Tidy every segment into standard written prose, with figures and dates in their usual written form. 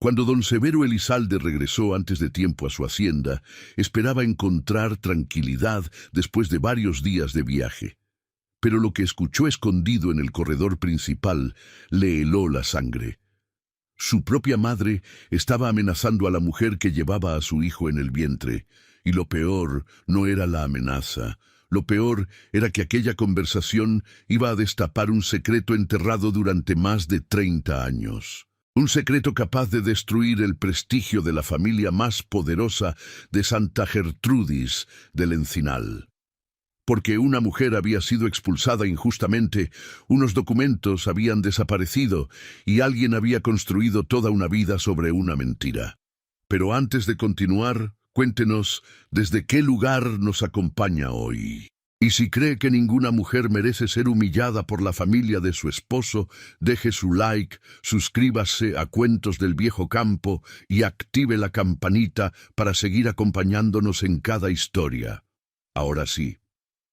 Cuando don Severo Elizalde regresó antes de tiempo a su hacienda, esperaba encontrar tranquilidad después de varios días de viaje. Pero lo que escuchó escondido en el corredor principal le heló la sangre. Su propia madre estaba amenazando a la mujer que llevaba a su hijo en el vientre, y lo peor no era la amenaza. Lo peor era que aquella conversación iba a destapar un secreto enterrado durante más de 30 años. Un secreto capaz de destruir el prestigio de la familia más poderosa de Santa Gertrudis del Encinal. Porque una mujer había sido expulsada injustamente, unos documentos habían desaparecido y alguien había construido toda una vida sobre una mentira. Pero antes de continuar, cuéntenos desde qué lugar nos acompaña hoy. Y si cree que ninguna mujer merece ser humillada por la familia de su esposo, deje su like, suscríbase a Cuentos del Viejo Campo y active la campanita para seguir acompañándonos en cada historia. Ahora sí.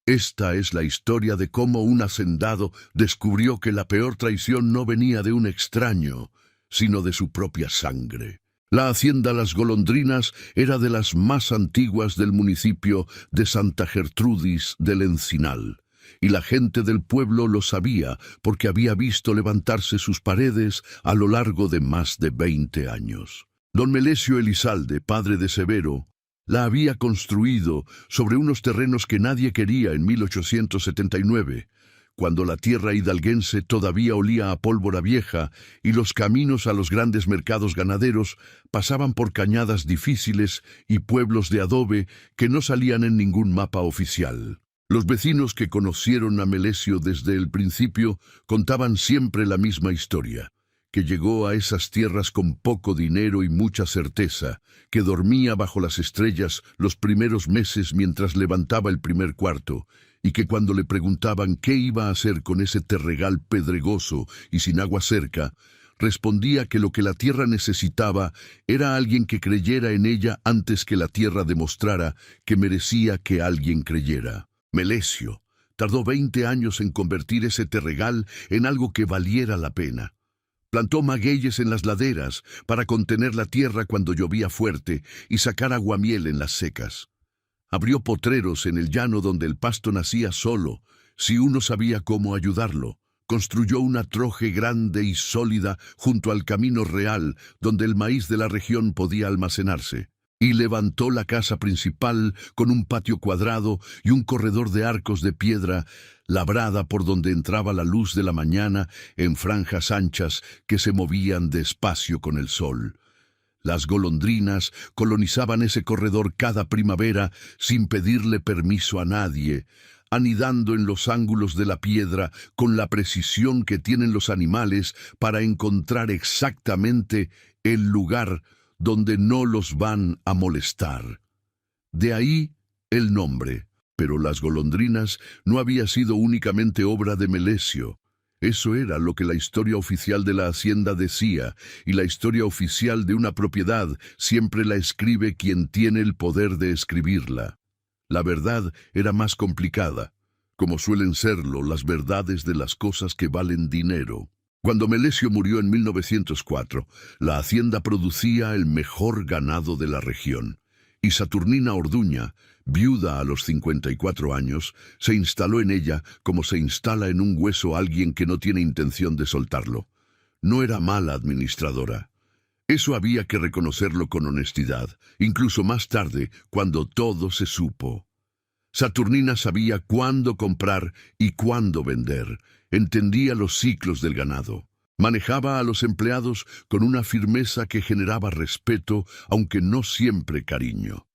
Esta es la historia de cómo un hacendado descubrió que la peor traición no venía de un extraño, sino de su propia sangre. La hacienda Las Golondrinas era de las más antiguas del municipio de Santa Gertrudis del Encinal, y la gente del pueblo lo sabía porque había visto levantarse sus paredes a lo largo de más de 20 años. Don Melesio Elizalde, padre de Severo, la había construido sobre unos terrenos que nadie quería en 1879, cuando la tierra hidalguense todavía olía a pólvora vieja y los caminos a los grandes mercados ganaderos pasaban por cañadas difíciles y pueblos de adobe que no salían en ningún mapa oficial. Los vecinos que conocieron a Melesio desde el principio contaban siempre la misma historia, que llegó a esas tierras con poco dinero y mucha certeza, que dormía bajo las estrellas los primeros meses mientras levantaba el primer cuarto, y que cuando le preguntaban qué iba a hacer con ese terregal pedregoso y sin agua cerca, respondía que lo que la tierra necesitaba era alguien que creyera en ella antes que la tierra demostrara que merecía que alguien creyera. Melesio tardó 20 años en convertir ese terregal en algo que valiera la pena. Plantó magueyes en las laderas para contener la tierra cuando llovía fuerte y sacar aguamiel en las secas. Abrió potreros en el llano donde el pasto nacía solo, si uno sabía cómo ayudarlo. Construyó una troje grande y sólida junto al camino real donde el maíz de la región podía almacenarse. Y levantó la casa principal con un patio cuadrado y un corredor de arcos de piedra labrada por donde entraba la luz de la mañana en franjas anchas que se movían despacio con el sol. Las golondrinas colonizaban ese corredor cada primavera sin pedirle permiso a nadie, anidando en los ángulos de la piedra con la precisión que tienen los animales para encontrar exactamente el lugar donde no los van a molestar. De ahí el nombre, pero Las Golondrinas no había sido únicamente obra de Melesio. Eso era lo que la historia oficial de la hacienda decía, y la historia oficial de una propiedad siempre la escribe quien tiene el poder de escribirla. La verdad era más complicada, como suelen serlo las verdades de las cosas que valen dinero. Cuando Melesio murió en 1904, la hacienda producía el mejor ganado de la región, y Saturnina Orduña, viuda a los 54 años, se instaló en ella como se instala en un hueso alguien que no tiene intención de soltarlo. No era mala administradora. Eso había que reconocerlo con honestidad, incluso más tarde, cuando todo se supo. Saturnina sabía cuándo comprar y cuándo vender, entendía los ciclos del ganado. Manejaba a los empleados con una firmeza que generaba respeto, aunque no siempre cariño.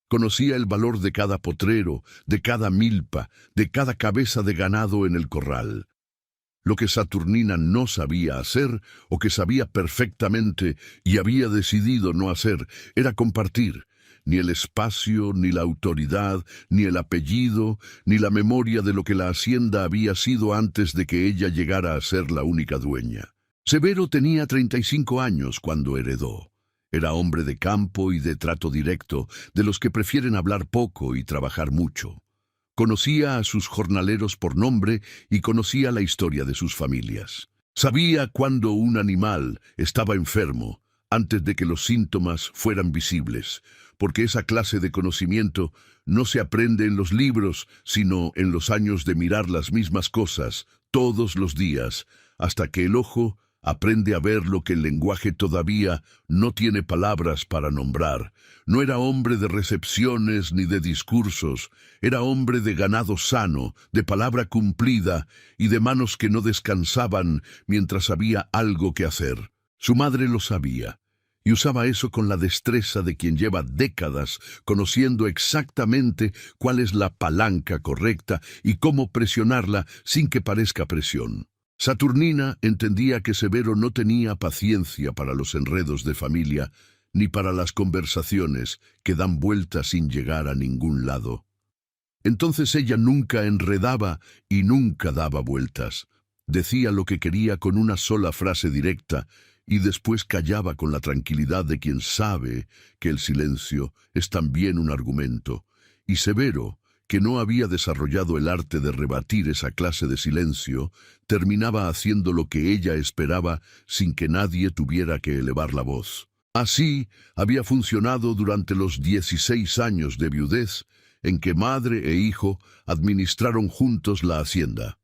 Conocía el valor de cada potrero, de cada milpa, de cada cabeza de ganado en el corral. Lo que Saturnina no sabía hacer, o que sabía perfectamente y había decidido no hacer, era compartir. Ni el espacio, ni la autoridad, ni el apellido, ni la memoria de lo que la hacienda había sido antes de que ella llegara a ser la única dueña. Severo tenía 35 años cuando heredó. Era hombre de campo y de trato directo, de los que prefieren hablar poco y trabajar mucho. Conocía a sus jornaleros por nombre y conocía la historia de sus familias. Sabía cuando un animal estaba enfermo, antes de que los síntomas fueran visibles, porque esa clase de conocimiento no se aprende en los libros, sino en los años de mirar las mismas cosas todos los días, hasta que el ojo aprende a ver lo que el lenguaje todavía no tiene palabras para nombrar. No era hombre de recepciones ni de discursos, era hombre de ganado sano, de palabra cumplida y de manos que no descansaban mientras había algo que hacer. Su madre lo sabía, y usaba eso con la destreza de quien lleva décadas conociendo exactamente cuál es la palanca correcta y cómo presionarla sin que parezca presión. Saturnina entendía que Severo no tenía paciencia para los enredos de familia, ni para las conversaciones que dan vueltas sin llegar a ningún lado. Entonces ella nunca enredaba y nunca daba vueltas. Decía lo que quería con una sola frase directa, y después callaba con la tranquilidad de quien sabe que el silencio es también un argumento. Y Severo, que no había desarrollado el arte de rebatir esa clase de silencio, terminaba haciendo lo que ella esperaba sin que nadie tuviera que elevar la voz. Así había funcionado durante los 16 años de viudez en que madre e hijo administraron juntos la hacienda.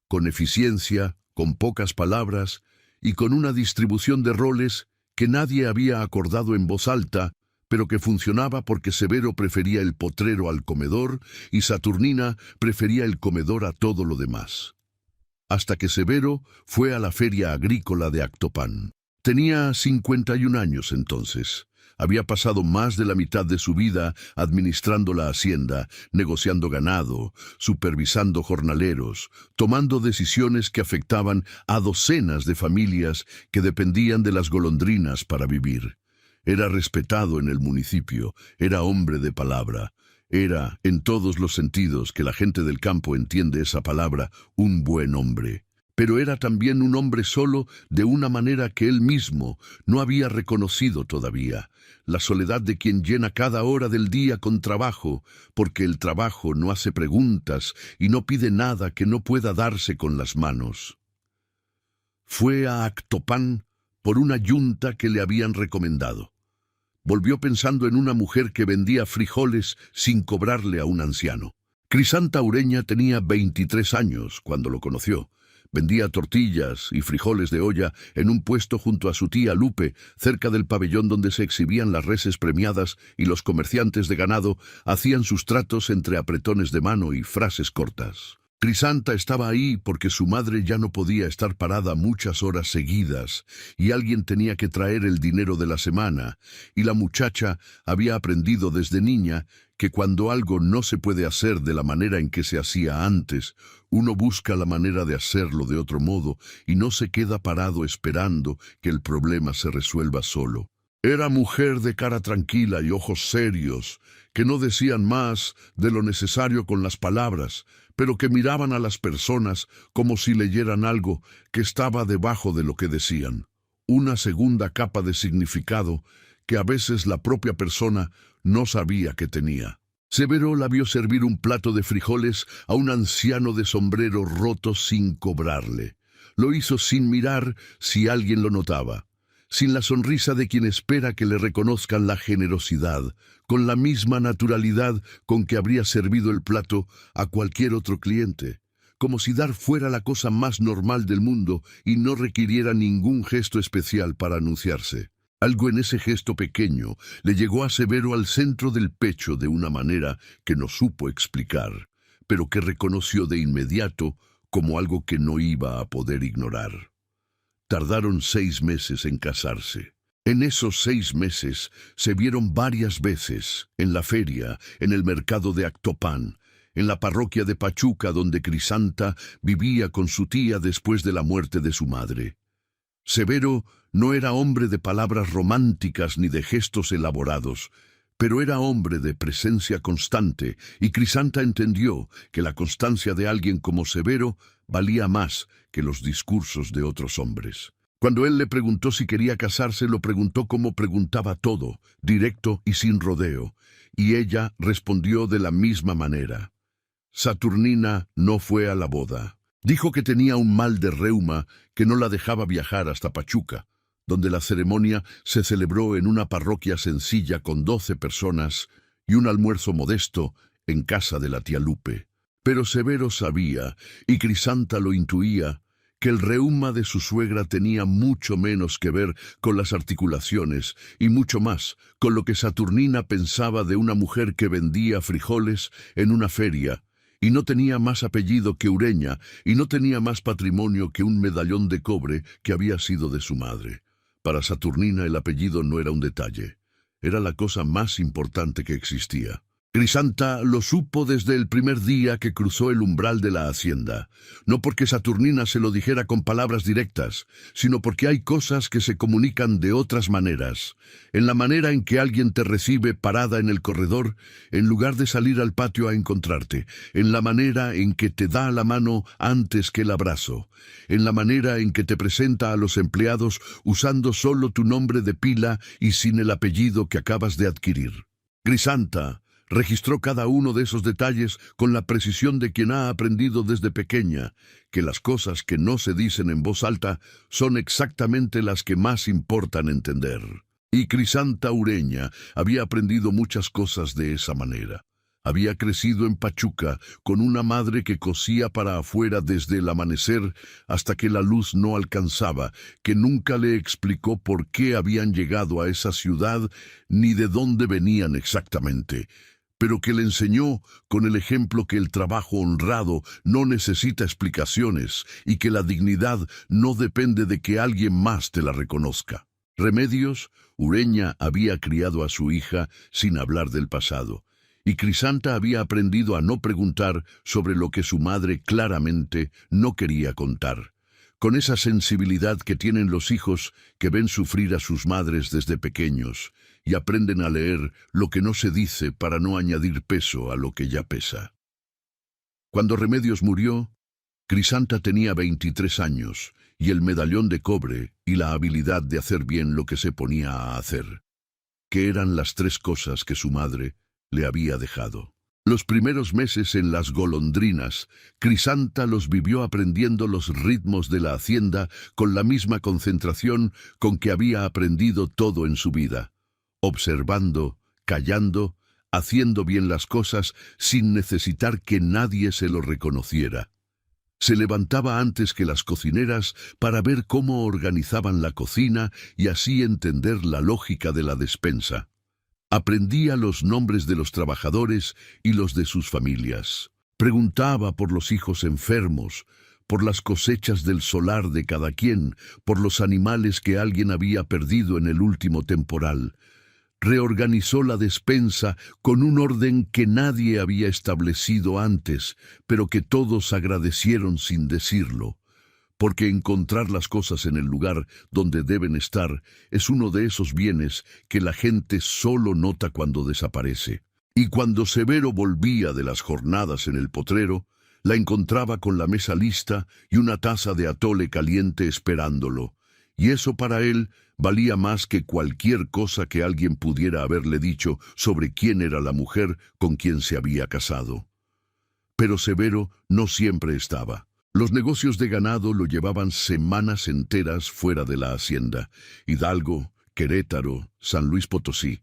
Con eficiencia, con pocas palabras y con una distribución de roles que nadie había acordado en voz alta, pero que funcionaba porque Severo prefería el potrero al comedor y Saturnina prefería el comedor a todo lo demás. Hasta que Severo fue a la feria agrícola de Actopan. Tenía 51 años entonces. Había pasado más de la mitad de su vida administrando la hacienda, negociando ganado, supervisando jornaleros, tomando decisiones que afectaban a docenas de familias que dependían de las golondrinas para vivir. Era respetado en el municipio, era hombre de palabra, era, en todos los sentidos que la gente del campo entiende esa palabra, un buen hombre. Pero era también un hombre solo de una manera que él mismo no había reconocido todavía. La soledad de quien llena cada hora del día con trabajo, porque el trabajo no hace preguntas y no pide nada que no pueda darse con las manos. Fue a Actopan por una yunta que le habían recomendado. Volvió pensando en una mujer que vendía frijoles sin cobrarle a un anciano. Crisanta Ureña tenía 23 años cuando lo conoció. Vendía tortillas y frijoles de olla en un puesto junto a su tía Lupe, cerca del pabellón donde se exhibían las reses premiadas y los comerciantes de ganado hacían sus tratos entre apretones de mano y frases cortas. Crisanta estaba ahí porque su madre ya no podía estar parada muchas horas seguidas y alguien tenía que traer el dinero de la semana, y la muchacha había aprendido desde niña que cuando algo no se puede hacer de la manera en que se hacía antes, uno busca la manera de hacerlo de otro modo y no se queda parado esperando que el problema se resuelva solo. Era mujer de cara tranquila y ojos serios, que no decían más de lo necesario con las palabras, pero que miraban a las personas como si leyeran algo que estaba debajo de lo que decían. Una segunda capa de significado que a veces la propia persona no sabía que tenía. Severo la vio servir un plato de frijoles a un anciano de sombrero roto sin cobrarle. Lo hizo sin mirar si alguien lo notaba, sin la sonrisa de quien espera que le reconozcan la generosidad, con la misma naturalidad con que habría servido el plato a cualquier otro cliente, como si dar fuera la cosa más normal del mundo y no requiriera ningún gesto especial para anunciarse. Algo en ese gesto pequeño le llegó a Severo al centro del pecho de una manera que no supo explicar, pero que reconoció de inmediato como algo que no iba a poder ignorar. Tardaron 6 meses en casarse. En esos 6 meses se vieron varias veces, en la feria, en el mercado de Actopan, en la parroquia de Pachuca donde Crisanta vivía con su tía después de la muerte de su madre. Severo no era hombre de palabras románticas ni de gestos elaborados, pero era hombre de presencia constante, y Crisanta entendió que la constancia de alguien como Severo valía más que los discursos de otros hombres. Cuando él le preguntó si quería casarse, lo preguntó como preguntaba todo, directo y sin rodeo, y ella respondió de la misma manera. Saturnina no fue a la boda. Dijo que tenía un mal de reuma que no la dejaba viajar hasta Pachuca. donde la ceremonia se celebró en una parroquia sencilla con 12 personas y un almuerzo modesto en casa de la tía Lupe. Pero Severo sabía, y Crisanta lo intuía, que el reuma de su suegra tenía mucho menos que ver con las articulaciones y mucho más con lo que Saturnina pensaba de una mujer que vendía frijoles en una feria y no tenía más apellido que Ureña y no tenía más patrimonio que un medallón de cobre que había sido de su madre. Para Saturnina el apellido no era un detalle, era la cosa más importante que existía. Crisanta lo supo desde el primer día que cruzó el umbral de la hacienda, no porque Saturnina se lo dijera con palabras directas, sino porque hay cosas que se comunican de otras maneras, en la manera en que alguien te recibe parada en el corredor, en lugar de salir al patio a encontrarte, en la manera en que te da la mano antes que el abrazo, en la manera en que te presenta a los empleados usando solo tu nombre de pila y sin el apellido que acabas de adquirir. Crisanta registró cada uno de esos detalles con la precisión de quien ha aprendido desde pequeña que las cosas que no se dicen en voz alta son exactamente las que más importan entender. Y Crisanta Ureña había aprendido muchas cosas de esa manera. Había crecido en Pachuca con una madre que cosía para afuera desde el amanecer hasta que la luz no alcanzaba, que nunca le explicó por qué habían llegado a esa ciudad ni de dónde venían exactamente, pero que le enseñó con el ejemplo que el trabajo honrado no necesita explicaciones y que la dignidad no depende de que alguien más te la reconozca. Remedios, Ureña había criado a su hija sin hablar del pasado, y Crisanta había aprendido a no preguntar sobre lo que su madre claramente no quería contar, con esa sensibilidad que tienen los hijos que ven sufrir a sus madres desde pequeños y aprenden a leer lo que no se dice para no añadir peso a lo que ya pesa. Cuando Remedios murió, Crisanta tenía 23 años y el medallón de cobre y la habilidad de hacer bien lo que se ponía a hacer, que eran las 3 cosas que su madre le había dejado. Los primeros meses en Las Golondrinas, Crisanta los vivió aprendiendo los ritmos de la hacienda con la misma concentración con que había aprendido todo en su vida, observando, callando, haciendo bien las cosas sin necesitar que nadie se lo reconociera. Se levantaba antes que las cocineras para ver cómo organizaban la cocina y así entender la lógica de la despensa. Aprendía los nombres de los trabajadores y los de sus familias. Preguntaba por los hijos enfermos, por las cosechas del solar de cada quien, por los animales que alguien había perdido en el último temporal. Reorganizó la despensa con un orden que nadie había establecido antes, pero que todos agradecieron sin decirlo, porque encontrar las cosas en el lugar donde deben estar es uno de esos bienes que la gente solo nota cuando desaparece. Y cuando Severo volvía de las jornadas en el potrero, la encontraba con la mesa lista y una taza de atole caliente esperándolo, y eso para él valía más que cualquier cosa que alguien pudiera haberle dicho sobre quién era la mujer con quien se había casado. Pero Severo no siempre estaba. Los negocios de ganado lo llevaban semanas enteras fuera de la hacienda. Hidalgo, Querétaro, San Luis Potosí.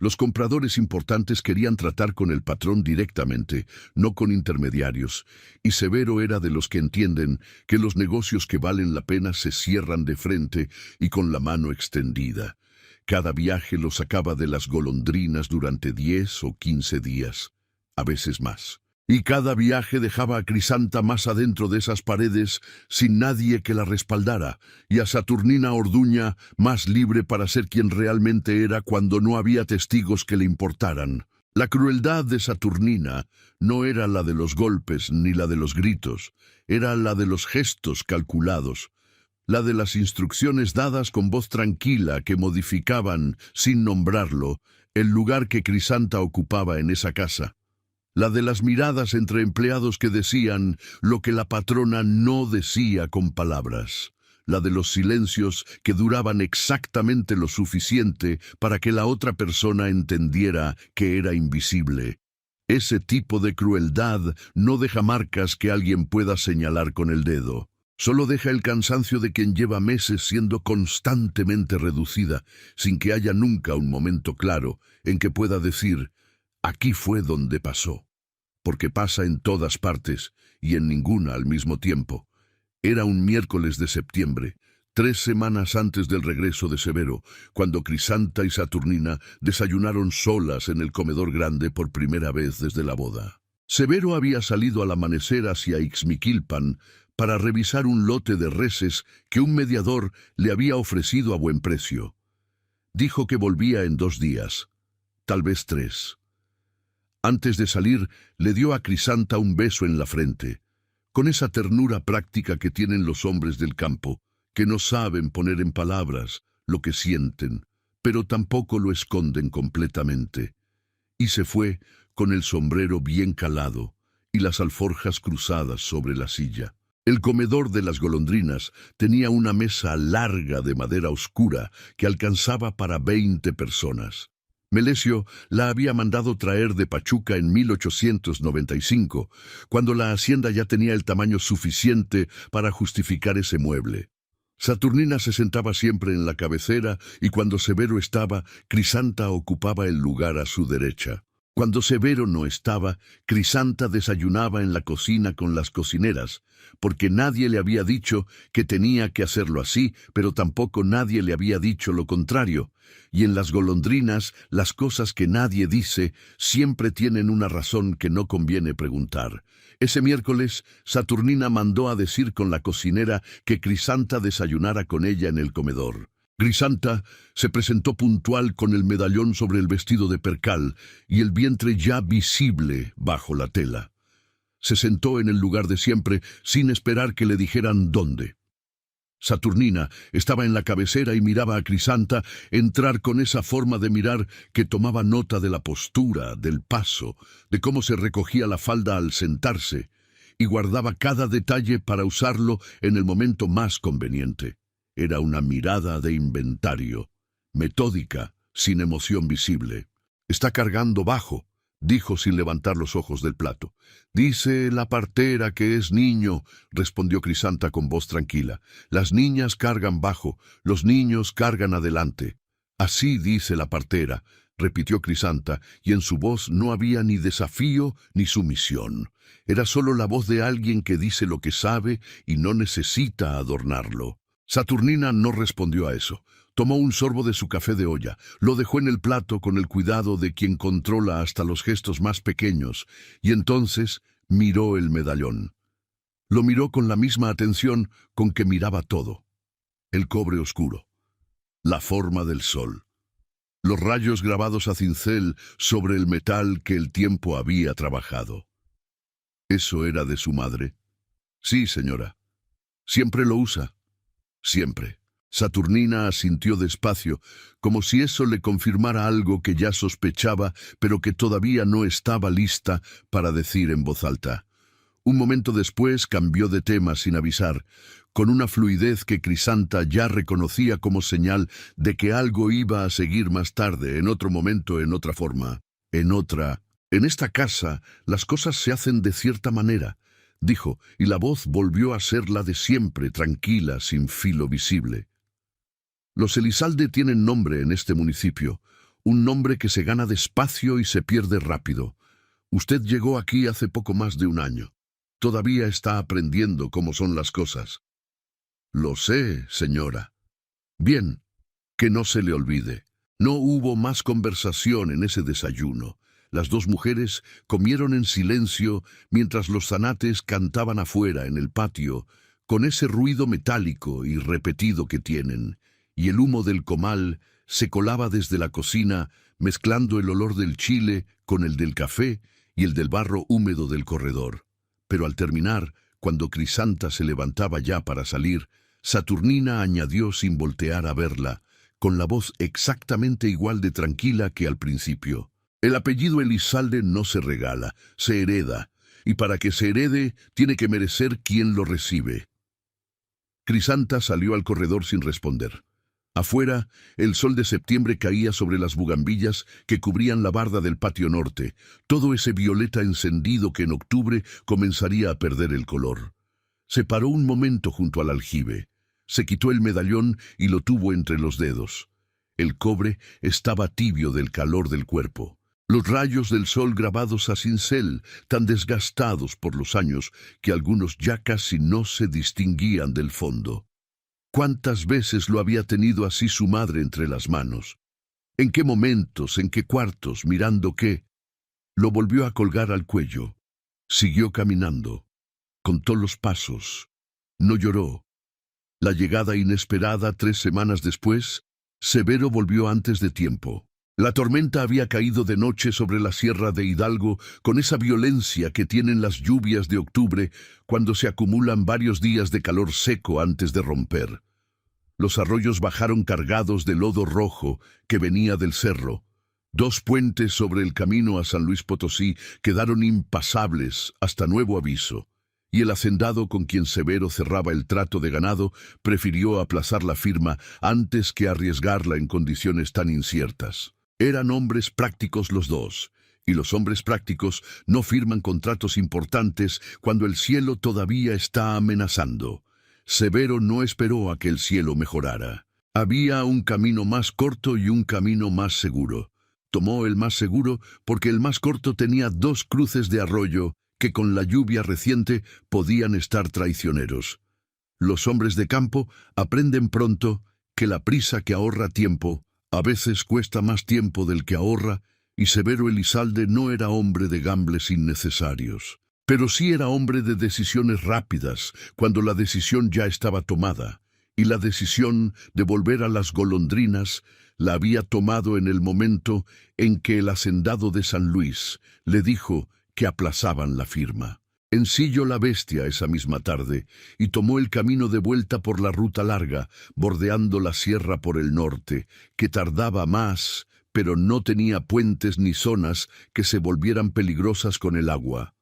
Los compradores importantes querían tratar con el patrón directamente, no con intermediarios, y Severo era de los que entienden que los negocios que valen la pena se cierran de frente y con la mano extendida. Cada viaje lo sacaba de Las Golondrinas durante 10 o 15 días, a veces más. Y cada viaje dejaba a Crisanta más adentro de esas paredes sin nadie que la respaldara, y a Saturnina Orduña más libre para ser quien realmente era cuando no había testigos que le importaran. La crueldad de Saturnina no era la de los golpes ni la de los gritos, era la de los gestos calculados, la de las instrucciones dadas con voz tranquila que modificaban, sin nombrarlo, el lugar que Crisanta ocupaba en esa casa. La de las miradas entre empleados que decían lo que la patrona no decía con palabras. La de los silencios que duraban exactamente lo suficiente para que la otra persona entendiera que era invisible. Ese tipo de crueldad no deja marcas que alguien pueda señalar con el dedo. Solo deja el cansancio de quien lleva meses siendo constantemente reducida, sin que haya nunca un momento claro en que pueda decir, aquí fue donde pasó, porque pasa en todas partes y en ninguna al mismo tiempo. Era un miércoles de septiembre, 3 semanas antes del regreso de Severo, cuando Crisanta y Saturnina desayunaron solas en el comedor grande por primera vez desde la boda. Severo había salido al amanecer hacia Ixmiquilpan para revisar un lote de reses que un mediador le había ofrecido a buen precio. Dijo que volvía en 2 días, tal vez 3. Antes de salir, le dio a Crisanta un beso en la frente, con esa ternura práctica que tienen los hombres del campo, que no saben poner en palabras lo que sienten, pero tampoco lo esconden completamente. Y se fue con el sombrero bien calado y las alforjas cruzadas sobre la silla. El comedor de las golondrinas tenía una mesa larga de madera oscura que alcanzaba para 20 personas. Melesio la había mandado traer de Pachuca en 1895, cuando la hacienda ya tenía el tamaño suficiente para justificar ese mueble. Saturnina se sentaba siempre en la cabecera y cuando Severo estaba, Crisanta ocupaba el lugar a su derecha. Cuando Severo no estaba, Crisanta desayunaba en la cocina con las cocineras, porque nadie le había dicho que tenía que hacerlo así, pero tampoco nadie le había dicho lo contrario. Y en las golondrinas, las cosas que nadie dice siempre tienen una razón que no conviene preguntar. Ese miércoles, Saturnina mandó a decir con la cocinera que Crisanta desayunara con ella en el comedor. Crisanta se presentó puntual con el medallón sobre el vestido de percal y el vientre ya visible bajo la tela. Se sentó en el lugar de siempre sin esperar que le dijeran dónde. Saturnina estaba en la cabecera y miraba a Crisanta entrar con esa forma de mirar que tomaba nota de la postura, del paso, de cómo se recogía la falda al sentarse, y guardaba cada detalle para usarlo en el momento más conveniente. Era una mirada de inventario, metódica, sin emoción visible. «Está cargando bajo», dijo sin levantar los ojos del plato. «Dice la partera que es niño», respondió Crisanta con voz tranquila. «Las niñas cargan bajo, los niños cargan adelante». «Así dice la partera», repitió Crisanta, y en su voz no había ni desafío ni sumisión. Era solo la voz de alguien que dice lo que sabe y no necesita adornarlo. Saturnina no respondió a eso. Tomó un sorbo de su café de olla, lo dejó en el plato con el cuidado de quien controla hasta los gestos más pequeños, y entonces miró el medallón. Lo miró con la misma atención con que miraba todo. El cobre oscuro, la forma del sol, los rayos grabados a cincel sobre el metal que el tiempo había trabajado. ¿Eso era de su madre? Sí, señora. Siempre lo usa. Siempre. Saturnina asintió despacio, como si eso le confirmara algo que ya sospechaba, pero que todavía no estaba lista para decir en voz alta. Un momento después cambió de tema sin avisar, con una fluidez que Crisanta ya reconocía como señal de que algo iba a seguir más tarde, en otro momento, en otra forma, en otra. «En esta casa las cosas se hacen de cierta manera», dijo, y la voz volvió a ser la de siempre, tranquila, sin filo visible. «Los Elizalde tienen nombre en este municipio, un nombre que se gana despacio y se pierde rápido. Usted llegó aquí hace poco más de 1 año. Todavía está aprendiendo cómo son las cosas». «Lo sé, señora». «Bien, que no se le olvide. No hubo más conversación en ese desayuno. Las 2 mujeres comieron en silencio mientras los zanates cantaban afuera en el patio, con ese ruido metálico y repetido que tienen, y el humo del comal se colaba desde la cocina, mezclando el olor del chile con el del café y el del barro húmedo del corredor. Pero al terminar, cuando Crisanta se levantaba ya para salir, Saturnina añadió sin voltear a verla, con la voz exactamente igual de tranquila que al principio: «El apellido Elizalde no se regala, se hereda, y para que se herede tiene que merecer quien lo recibe». Crisanta salió al corredor sin responder. Afuera, el sol de septiembre caía sobre las bugambillas que cubrían la barda del patio norte, todo ese violeta encendido que en octubre comenzaría a perder el color. Se paró un momento junto al aljibe. Se quitó el medallón y lo tuvo entre los dedos. El cobre estaba tibio del calor del cuerpo. Los rayos del sol grabados a cincel, tan desgastados por los años que algunos ya casi no se distinguían del fondo. ¿Cuántas veces lo había tenido así su madre entre las manos? ¿En qué momentos, en qué cuartos, mirando qué? Lo volvió a colgar al cuello. Siguió caminando. Contó los pasos. No lloró. La llegada inesperada 3 semanas después, Severo volvió antes de tiempo. La tormenta había caído de noche sobre la sierra de Hidalgo con esa violencia que tienen las lluvias de octubre cuando se acumulan varios días de calor seco antes de romper. Los arroyos bajaron cargados de lodo rojo que venía del cerro. 2 puentes sobre el camino a San Luis Potosí quedaron impasables hasta nuevo aviso, y el hacendado con quien Severo cerraba el trato de ganado prefirió aplazar la firma antes que arriesgarla en condiciones tan inciertas. Eran hombres prácticos los dos, y los hombres prácticos no firman contratos importantes cuando el cielo todavía está amenazando. Severo no esperó a que el cielo mejorara. Había un camino más corto y un camino más seguro. Tomó el más seguro porque el más corto tenía 2 cruces de arroyo que con la lluvia reciente podían estar traicioneros. Los hombres de campo aprenden pronto que la prisa que ahorra tiempo a veces cuesta más tiempo del que ahorra, y Severo Elizalde no era hombre de gambles innecesarios. Pero sí era hombre de decisiones rápidas, cuando la decisión ya estaba tomada, y la decisión de volver a las golondrinas la había tomado en el momento en que el hacendado de San Luis le dijo que aplazaban la firma. Ensilló la bestia esa misma tarde y tomó el camino de vuelta por la ruta larga, bordeando la sierra por el norte, que tardaba más, pero no tenía puentes ni zonas que se volvieran peligrosas con el agua.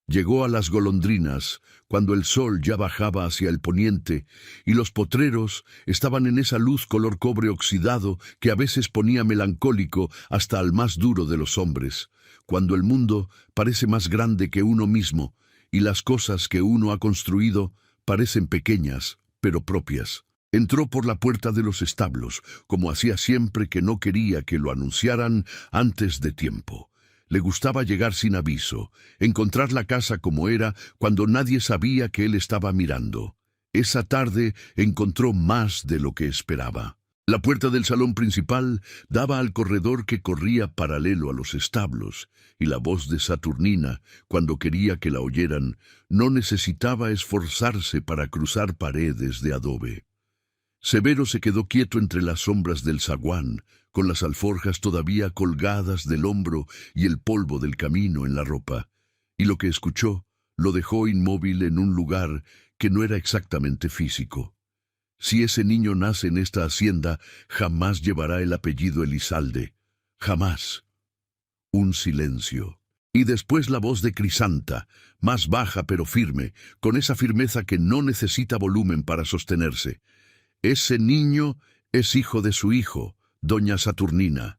Llegó a las golondrinas cuando el sol ya bajaba hacia el poniente y los potreros estaban en esa luz color cobre oxidado que a veces ponía melancólico hasta al más duro de los hombres, cuando el mundo parece más grande que uno mismo y las cosas que uno ha construido parecen pequeñas, pero propias. Entró por la puerta de los establos, como hacía siempre que no quería que lo anunciaran antes de tiempo. Le gustaba llegar sin aviso, encontrar la casa como era cuando nadie sabía que él estaba mirando. Esa tarde encontró más de lo que esperaba. La puerta del salón principal daba al corredor que corría paralelo a los establos, y la voz de Saturnina, cuando quería que la oyeran, no necesitaba esforzarse para cruzar paredes de adobe. Severo se quedó quieto entre las sombras del zaguán, con las alforjas todavía colgadas del hombro y el polvo del camino en la ropa, y lo que escuchó lo dejó inmóvil en un lugar que no era exactamente físico. Si ese niño nace en esta hacienda, jamás llevará el apellido Elizalde. Jamás. Un silencio. Y después la voz de Crisanta, más baja pero firme, con esa firmeza que no necesita volumen para sostenerse. Ese niño es hijo de su hijo, doña Saturnina.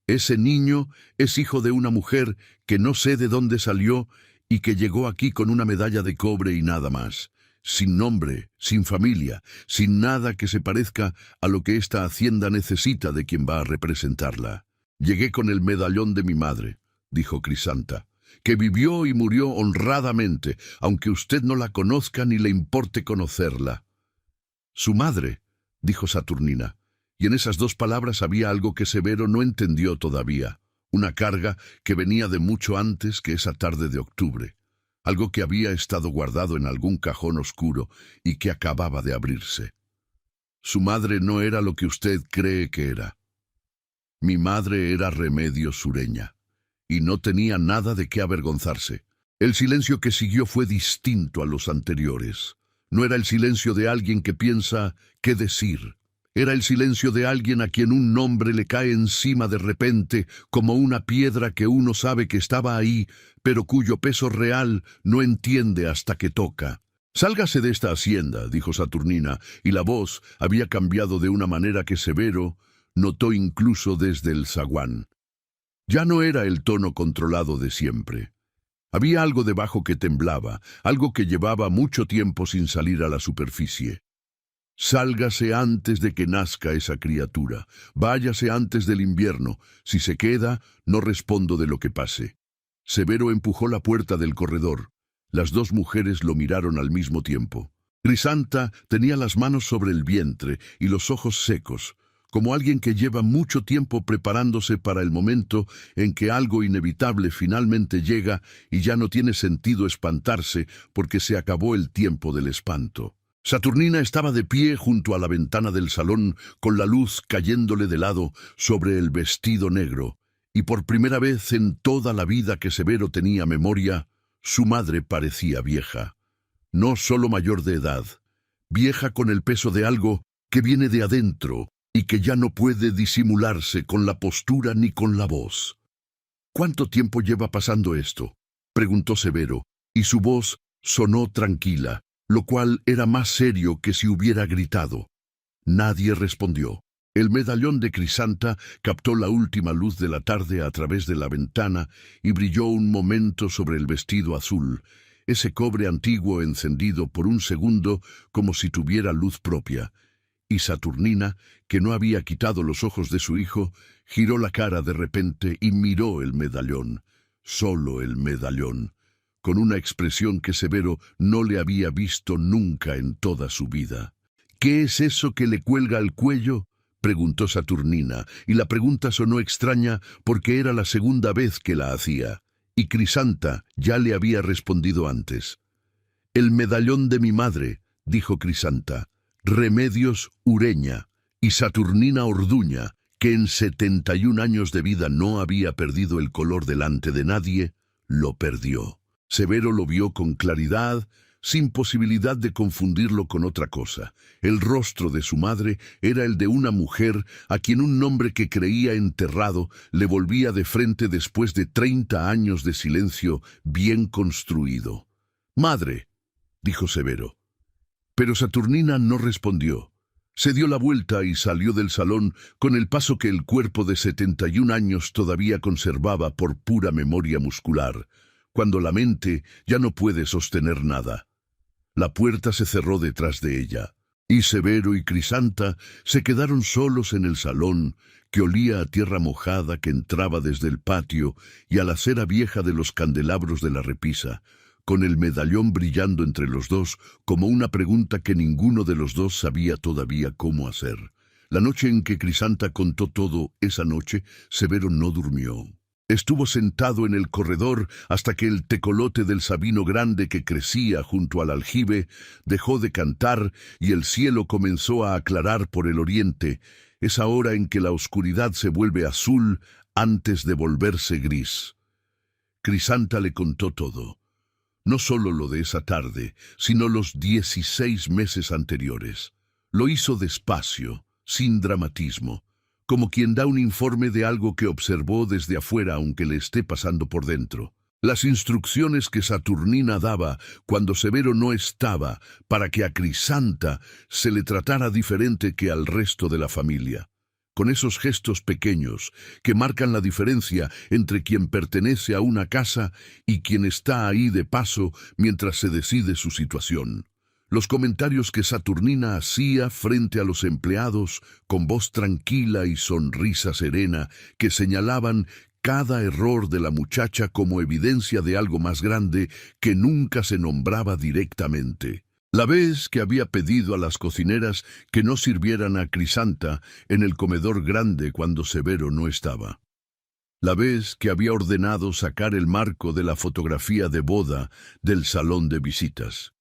Ese niño es hijo de una mujer que no sé de dónde salió y que llegó aquí con una medalla de cobre y nada más. Sin nombre, sin familia, sin nada que se parezca a lo que esta hacienda necesita de quien va a representarla. Llegué con el medallón de mi madre, dijo Crisanta, que vivió y murió honradamente, aunque usted no la conozca ni le importe conocerla. Su madre, dijo Saturnina, y en esas 2 palabras había algo que Severo no entendió todavía, una carga que venía de mucho antes que esa tarde de octubre. Algo que había estado guardado en algún cajón oscuro y que acababa de abrirse. Su madre no era lo que usted cree que era. Mi madre era Remedios Sureña, y no tenía nada de qué avergonzarse. El silencio que siguió fue distinto a los anteriores. No era el silencio de alguien que piensa qué decir. Era el silencio de alguien a quien un nombre le cae encima de repente como una piedra que uno sabe que estaba ahí, pero cuyo peso real no entiende hasta que toca. «Sálgase de esta hacienda», dijo Saturnina, y la voz había cambiado de una manera que Severo notó incluso desde el zaguán. Ya no era el tono controlado de siempre. Había algo debajo que temblaba, algo que llevaba mucho tiempo sin salir a la superficie. Sálgase antes de que nazca esa criatura. Váyase antes del invierno. Si se queda, no respondo de lo que pase. Severo empujó la puerta del corredor. Las dos mujeres lo miraron al mismo tiempo. Crisanta tenía las manos sobre el vientre y los ojos secos, como alguien que lleva mucho tiempo preparándose para el momento en que algo inevitable finalmente llega y ya no tiene sentido espantarse porque se acabó el tiempo del espanto. Saturnina estaba de pie junto a la ventana del salón, con la luz cayéndole de lado sobre el vestido negro, y por primera vez en toda la vida que Severo tenía memoria, su madre parecía vieja. No solo mayor de edad, vieja con el peso de algo que viene de adentro y que ya no puede disimularse con la postura ni con la voz. ¿Cuánto tiempo lleva pasando esto?, preguntó Severo, y su voz sonó tranquila, lo cual era más serio que si hubiera gritado. Nadie respondió. El medallón de Crisanta captó la última luz de la tarde a través de la ventana y brilló un momento sobre el vestido azul, ese cobre antiguo encendido por un segundo como si tuviera luz propia. Y Saturnina, que no había quitado los ojos de su hijo, giró la cara de repente y miró el medallón, solo el medallón, con una expresión que Severo no le había visto nunca en toda su vida. «¿Qué es eso que le cuelga al cuello?», preguntó Saturnina, y la pregunta sonó extraña porque era la segunda vez que la hacía, y Crisanta ya le había respondido antes. «El medallón de mi madre», dijo Crisanta, «Remedios Ureña», y Saturnina Orduña, que en 71 años de vida no había perdido el color delante de nadie, lo perdió. Severo lo vio con claridad, sin posibilidad de confundirlo con otra cosa. El rostro de su madre era el de una mujer a quien un nombre que creía enterrado le volvía de frente después de 30 años de silencio bien construido. «Madre», dijo Severo. Pero Saturnina no respondió. Se dio la vuelta y salió del salón con el paso que el cuerpo de 71 años todavía conservaba por pura memoria muscular, cuando la mente ya no puede sostener nada. La puerta se cerró detrás de ella, y Severo y Crisanta se quedaron solos en el salón, que olía a tierra mojada que entraba desde el patio y a la cera vieja de los candelabros de la repisa, con el medallón brillando entre los dos como una pregunta que ninguno de los dos sabía todavía cómo hacer. La noche en que Crisanta contó todo, esa noche, Severo no durmió. Estuvo sentado en el corredor hasta que el tecolote del sabino grande que crecía junto al aljibe dejó de cantar y el cielo comenzó a aclarar por el oriente, esa hora en que la oscuridad se vuelve azul antes de volverse gris. Crisanta le contó todo. No solo lo de esa tarde, sino los 16 meses anteriores. Lo hizo despacio, sin dramatismo, como quien da un informe de algo que observó desde afuera aunque le esté pasando por dentro. Las instrucciones que Saturnina daba cuando Severo no estaba para que a Crisanta se le tratara diferente que al resto de la familia. Con esos gestos pequeños que marcan la diferencia entre quien pertenece a una casa y quien está ahí de paso mientras se decide su situación. Los comentarios que Saturnina hacía frente a los empleados, con voz tranquila y sonrisa serena, que señalaban cada error de la muchacha como evidencia de algo más grande que nunca se nombraba directamente. La vez que había pedido a las cocineras que no sirvieran a Crisanta en el comedor grande cuando Severo no estaba. La vez que había ordenado sacar el marco de la fotografía de boda del salón de visitas,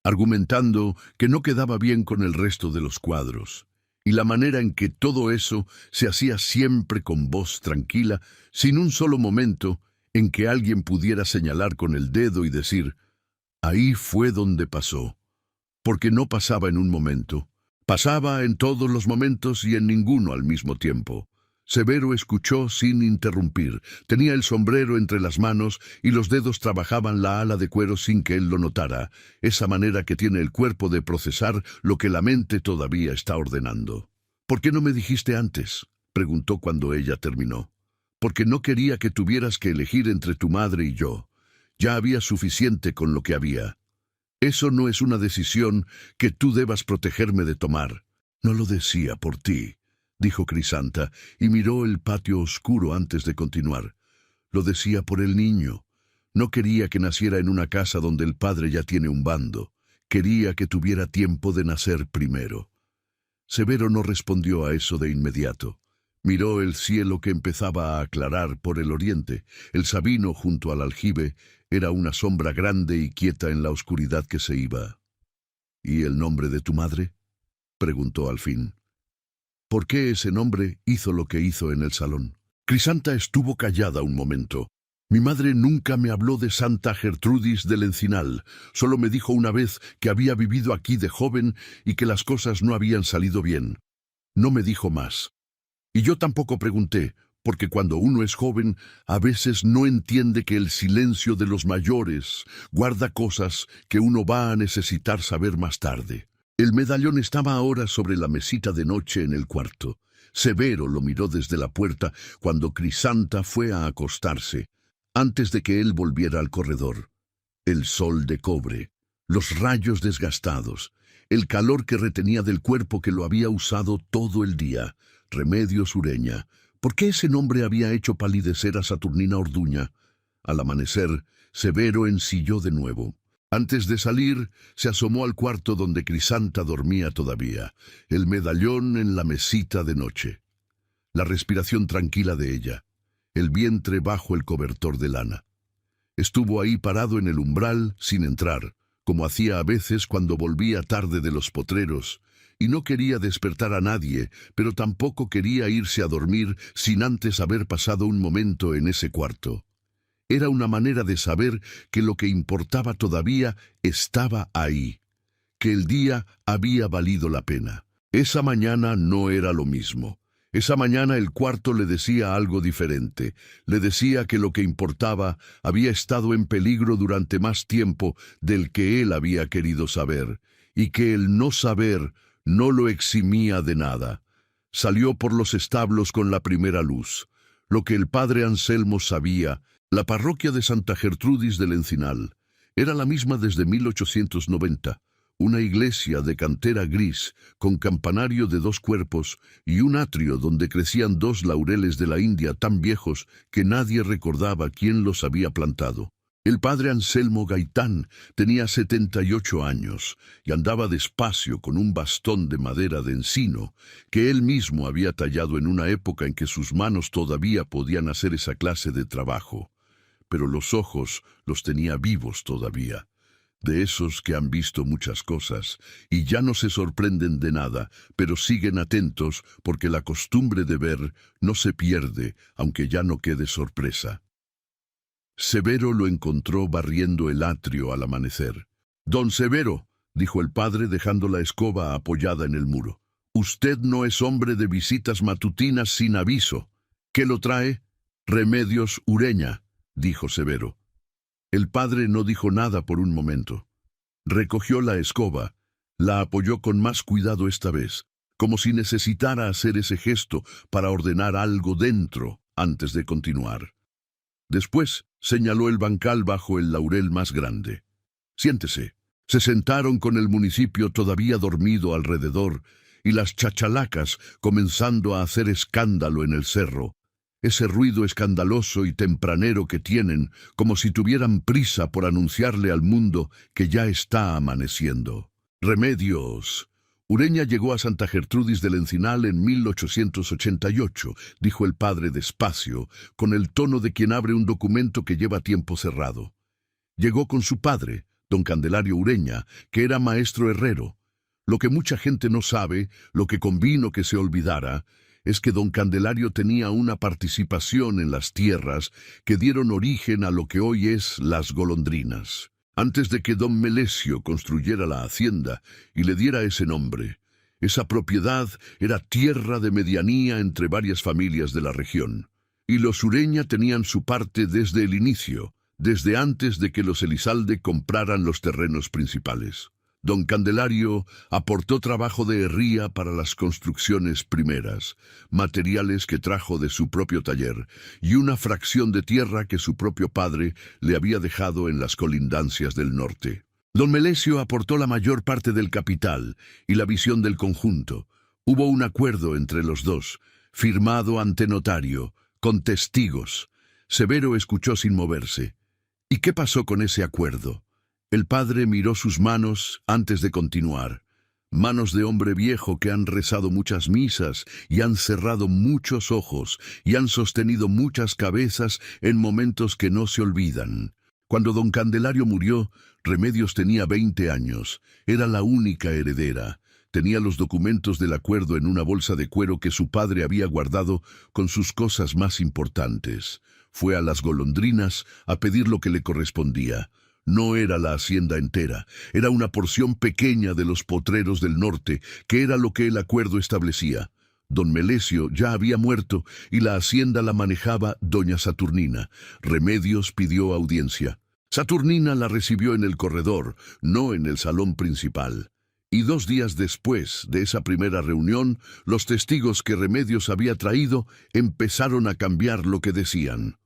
argumentando que no quedaba bien con el resto de los cuadros, y la manera en que todo eso se hacía siempre con voz tranquila, sin un solo momento en que alguien pudiera señalar con el dedo y decir, «Ahí fue donde pasó», porque no pasaba en un momento. Pasaba en todos los momentos y en ninguno al mismo tiempo. Severo escuchó sin interrumpir. Tenía el sombrero entre las manos y los dedos trabajaban la ala de cuero sin que él lo notara, esa manera que tiene el cuerpo de procesar lo que la mente todavía está ordenando. «¿Por qué no me dijiste antes?», preguntó cuando ella terminó. «Porque no quería que tuvieras que elegir entre tu madre y yo. Ya había suficiente con lo que había. Eso no es una decisión que tú debas protegerme de tomar. No lo decía por ti, dijo Crisanta, y miró el patio oscuro antes de continuar. Lo decía por el niño. No quería que naciera en una casa donde el padre ya tiene un bando. Quería que tuviera tiempo de nacer primero. Severo no respondió a eso de inmediato. Miró el cielo que empezaba a aclarar por el oriente. El Sabino, junto al aljibe, era una sombra grande y quieta en la oscuridad que se iba. ¿Y el nombre de tu madre?, preguntó al fin. ¿Por qué ese nombre hizo lo que hizo en el salón? Crisanta estuvo callada un momento. Mi madre nunca me habló de Santa Gertrudis del Encinal. Solo me dijo una vez que había vivido aquí de joven y que las cosas no habían salido bien. No me dijo más. Y yo tampoco pregunté, porque cuando uno es joven, a veces no entiende que el silencio de los mayores guarda cosas que uno va a necesitar saber más tarde. El medallón estaba ahora sobre la mesita de noche en el cuarto. Severo lo miró desde la puerta cuando Crisanta fue a acostarse, antes de que él volviera al corredor. El sol de cobre, los rayos desgastados, el calor que retenía del cuerpo que lo había usado todo el día. Remedios Ureña. ¿Por qué ese nombre había hecho palidecer a Saturnina Orduña? Al amanecer, Severo ensilló de nuevo. Antes de salir, se asomó al cuarto donde Crisanta dormía todavía, el medallón en la mesita de noche. La respiración tranquila de ella, el vientre bajo el cobertor de lana. Estuvo ahí parado en el umbral, sin entrar, como hacía a veces cuando volvía tarde de los potreros, y no quería despertar a nadie, pero tampoco quería irse a dormir sin antes haber pasado un momento en ese cuarto. Era una manera de saber que lo que importaba todavía estaba ahí, que el día había valido la pena. Esa mañana no era lo mismo. Esa mañana el cuarto le decía algo diferente. Le decía que lo que importaba había estado en peligro durante más tiempo del que él había querido saber, y que el no saber no lo eximía de nada. Salió por los establos con la primera luz. Lo que el padre Anselmo sabía, la parroquia de Santa Gertrudis del Encinal, era la misma desde 1890. Una iglesia de cantera gris, con campanario de 2 cuerpos y un atrio donde crecían 2 laureles de la India tan viejos que nadie recordaba quién los había plantado. El padre Anselmo Gaitán tenía 78 años y andaba despacio con un bastón de madera de encino que él mismo había tallado en una época en que sus manos todavía podían hacer esa clase de trabajo. Pero los ojos los tenía vivos todavía, de esos que han visto muchas cosas y ya no se sorprenden de nada, pero siguen atentos porque la costumbre de ver no se pierde, aunque ya no quede sorpresa. Severo lo encontró barriendo el atrio al amanecer. «Don Severo», dijo el padre dejando la escoba apoyada en el muro, «usted no es hombre de visitas matutinas sin aviso. ¿Qué lo trae?» «Remedios Ureña», dijo Severo. El padre no dijo nada por un momento. Recogió la escoba, la apoyó con más cuidado esta vez, como si necesitara hacer ese gesto para ordenar algo dentro antes de continuar. Después señaló el bancal bajo el laurel más grande. «Siéntese». Se sentaron con el municipio todavía dormido alrededor y las chachalacas comenzando a hacer escándalo en el cerro. Ese ruido escandaloso y tempranero que tienen, como si tuvieran prisa por anunciarle al mundo que ya está amaneciendo. «Remedios». Ureña llegó a Santa Gertrudis del Encinal en 1888, dijo el padre despacio, con el tono de quien abre un documento que lleva tiempo cerrado. Llegó con su padre, don Candelario Ureña, que era maestro herrero. Lo que mucha gente no sabe, lo que convino que se olvidara, es que don Candelario tenía una participación en las tierras que dieron origen a lo que hoy es Las Golondrinas. Antes de que don Melesio construyera la hacienda y le diera ese nombre, esa propiedad era tierra de medianía entre varias familias de la región, y los Ureña tenían su parte desde el inicio, desde antes de que los Elizalde compraran los terrenos principales. Don Candelario aportó trabajo de herría para las construcciones primeras, materiales que trajo de su propio taller, y una fracción de tierra que su propio padre le había dejado en las colindancias del norte. Don Melesio aportó la mayor parte del capital y la visión del conjunto. Hubo un acuerdo entre los dos, firmado ante notario, con testigos. Severo escuchó sin moverse. ¿Y qué pasó con ese acuerdo? El padre miró sus manos antes de continuar. Manos de hombre viejo que han rezado muchas misas y han cerrado muchos ojos y han sostenido muchas cabezas en momentos que no se olvidan. Cuando don Candelario murió, Remedios tenía 20 años. Era la única heredera. Tenía los documentos del acuerdo en una bolsa de cuero que su padre había guardado con sus cosas más importantes. Fue a las golondrinas a pedir lo que le correspondía. No era la hacienda entera, era una porción pequeña de los potreros del norte, que era lo que el acuerdo establecía. Don Melesio ya había muerto y la hacienda la manejaba doña Saturnina. Remedios pidió audiencia. Saturnina la recibió en el corredor, no en el salón principal. Y 2 días después de esa primera reunión, los testigos que Remedios había traído empezaron a cambiar lo que decían.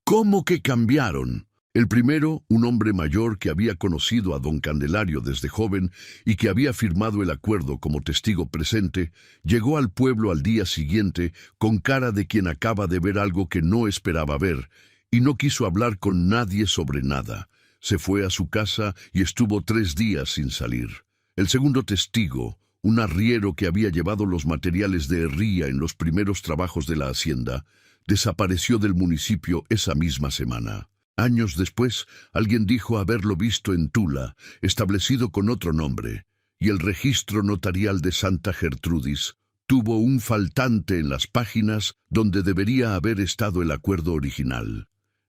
¿Cómo que cambiaron? El primero, un hombre mayor que había conocido a don Candelario desde joven y que había firmado el acuerdo como testigo presente, llegó al pueblo al día siguiente con cara de quien acaba de ver algo que no esperaba ver, y no quiso hablar con nadie sobre nada. Se fue a su casa y estuvo 3 días sin salir. El segundo testigo, un arriero que había llevado los materiales de herría en los primeros trabajos de la hacienda, desapareció del municipio esa misma semana. Años después, alguien dijo haberlo visto en Tula, establecido con otro nombre, y el registro notarial de Santa Gertrudis tuvo un faltante en las páginas donde debería haber estado el acuerdo original.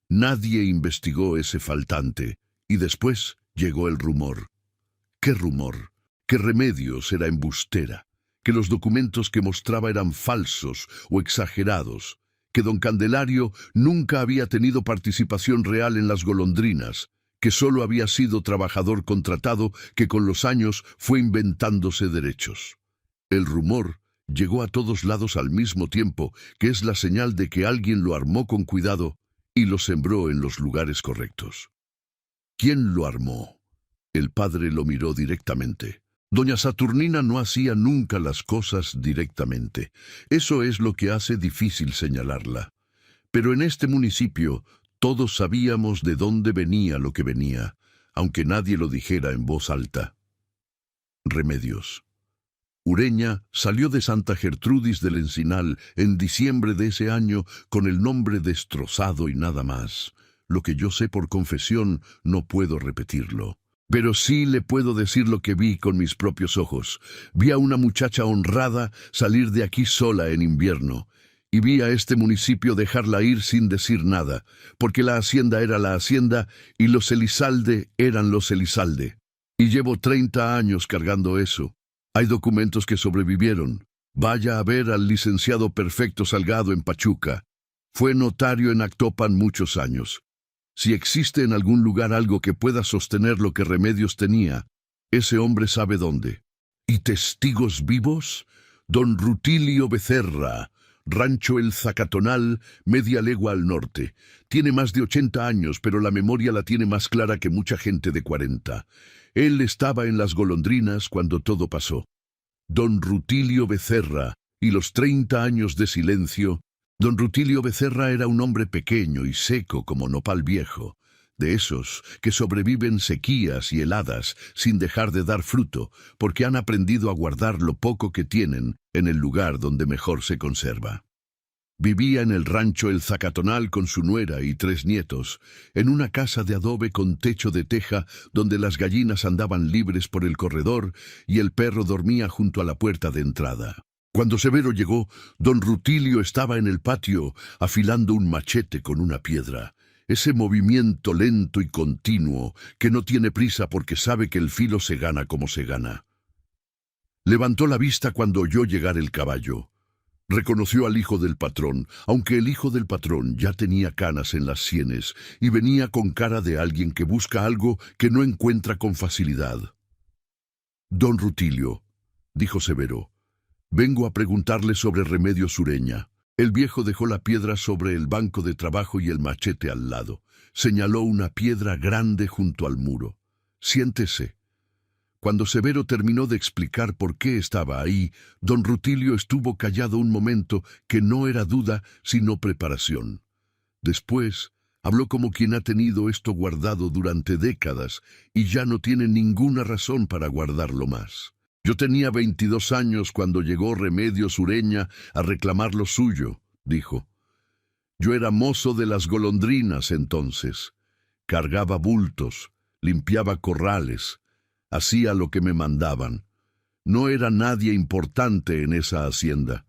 Nadie investigó ese faltante, y después llegó el rumor. ¿Qué rumor? Que Remedios era embustera, que los documentos que mostraba eran falsos o exagerados, que don Candelario nunca había tenido participación real en las golondrinas, que solo había sido trabajador contratado que con los años fue inventándose derechos. El rumor llegó a todos lados al mismo tiempo, que es la señal de que alguien lo armó con cuidado y lo sembró en los lugares correctos. ¿Quién lo armó? El padre lo miró directamente. Doña Saturnina no hacía nunca las cosas directamente. Eso es lo que hace difícil señalarla. Pero en este municipio todos sabíamos de dónde venía lo que venía, aunque nadie lo dijera en voz alta. Remedios. Ureña salió de Santa Gertrudis del Encinal en diciembre de ese año con el nombre destrozado y nada más. Lo que yo sé por confesión no puedo repetirlo. Pero sí le puedo decir lo que vi con mis propios ojos. Vi a una muchacha honrada salir de aquí sola en invierno, y vi a este municipio dejarla ir sin decir nada, porque la hacienda era la hacienda y los Elizalde eran los Elizalde. Y llevo 30 años cargando eso. Hay documentos que sobrevivieron. Vaya a ver al licenciado Perfecto Salgado en Pachuca. Fue notario en Actopan muchos años. Si existe en algún lugar algo que pueda sostener lo que Remedios tenía, ese hombre sabe dónde. ¿Y testigos vivos? Don Rutilio Becerra, Rancho El Zacatonal, media legua al norte. Tiene más de 80 años, pero la memoria la tiene más clara que mucha gente de 40. Él estaba en las golondrinas cuando todo pasó. Don Rutilio Becerra y los 30 años de silencio. Don Rutilio Becerra era un hombre pequeño y seco como nopal viejo, de esos que sobreviven sequías y heladas sin dejar de dar fruto, porque han aprendido a guardar lo poco que tienen en el lugar donde mejor se conserva. Vivía en el rancho El Zacatonal con su nuera y 3 nietos, en una casa de adobe con techo de teja donde las gallinas andaban libres por el corredor y el perro dormía junto a la puerta de entrada. Cuando Severo llegó, don Rutilio estaba en el patio afilando un machete con una piedra. Ese movimiento lento y continuo que no tiene prisa porque sabe que el filo se gana como se gana. Levantó la vista cuando oyó llegar el caballo. Reconoció al hijo del patrón, aunque el hijo del patrón ya tenía canas en las sienes y venía con cara de alguien que busca algo que no encuentra con facilidad. Don Rutilio, dijo Severo, vengo a preguntarle sobre Remedios Ureña. El viejo dejó la piedra sobre el banco de trabajo y el machete al lado. Señaló una piedra grande junto al muro. Siéntese. Cuando Severo terminó de explicar por qué estaba ahí, don Rutilio estuvo callado un momento que no era duda sino preparación. Después, habló como quien ha tenido esto guardado durante décadas y ya no tiene ninguna razón para guardarlo más. Yo tenía 22 años cuando llegó Remedios Ureña a reclamar lo suyo, dijo. Yo era mozo de las golondrinas entonces. Cargaba bultos, limpiaba corrales, hacía lo que me mandaban. No era nadie importante en esa hacienda,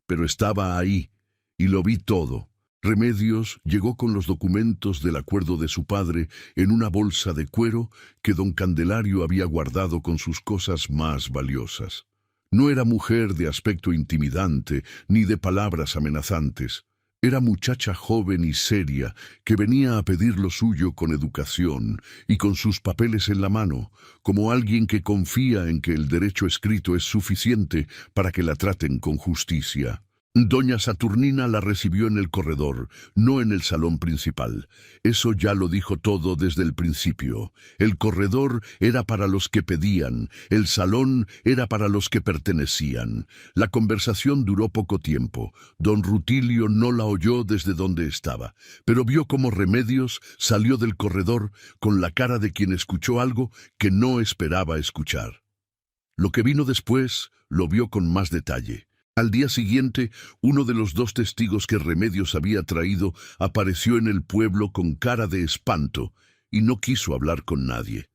pero estaba ahí y lo vi todo. Remedios llegó con los documentos del acuerdo de su padre en una bolsa de cuero que don Candelario había guardado con sus cosas más valiosas. No era mujer de aspecto intimidante ni de palabras amenazantes. Era muchacha joven y seria que venía a pedir lo suyo con educación y con sus papeles en la mano, como alguien que confía en que el derecho escrito es suficiente para que la traten con justicia. Doña Saturnina la recibió en el corredor, no en el salón principal. Eso ya lo dijo todo desde el principio. El corredor era para los que pedían, el salón era para los que pertenecían. La conversación duró poco tiempo. Don Rutilio no la oyó desde donde estaba, pero vio cómo Remedios salió del corredor con la cara de quien escuchó algo que no esperaba escuchar. Lo que vino después lo vio con más detalle. Al día siguiente, uno de los dos testigos que Remedios había traído apareció en el pueblo con cara de espanto y no quiso hablar con nadie.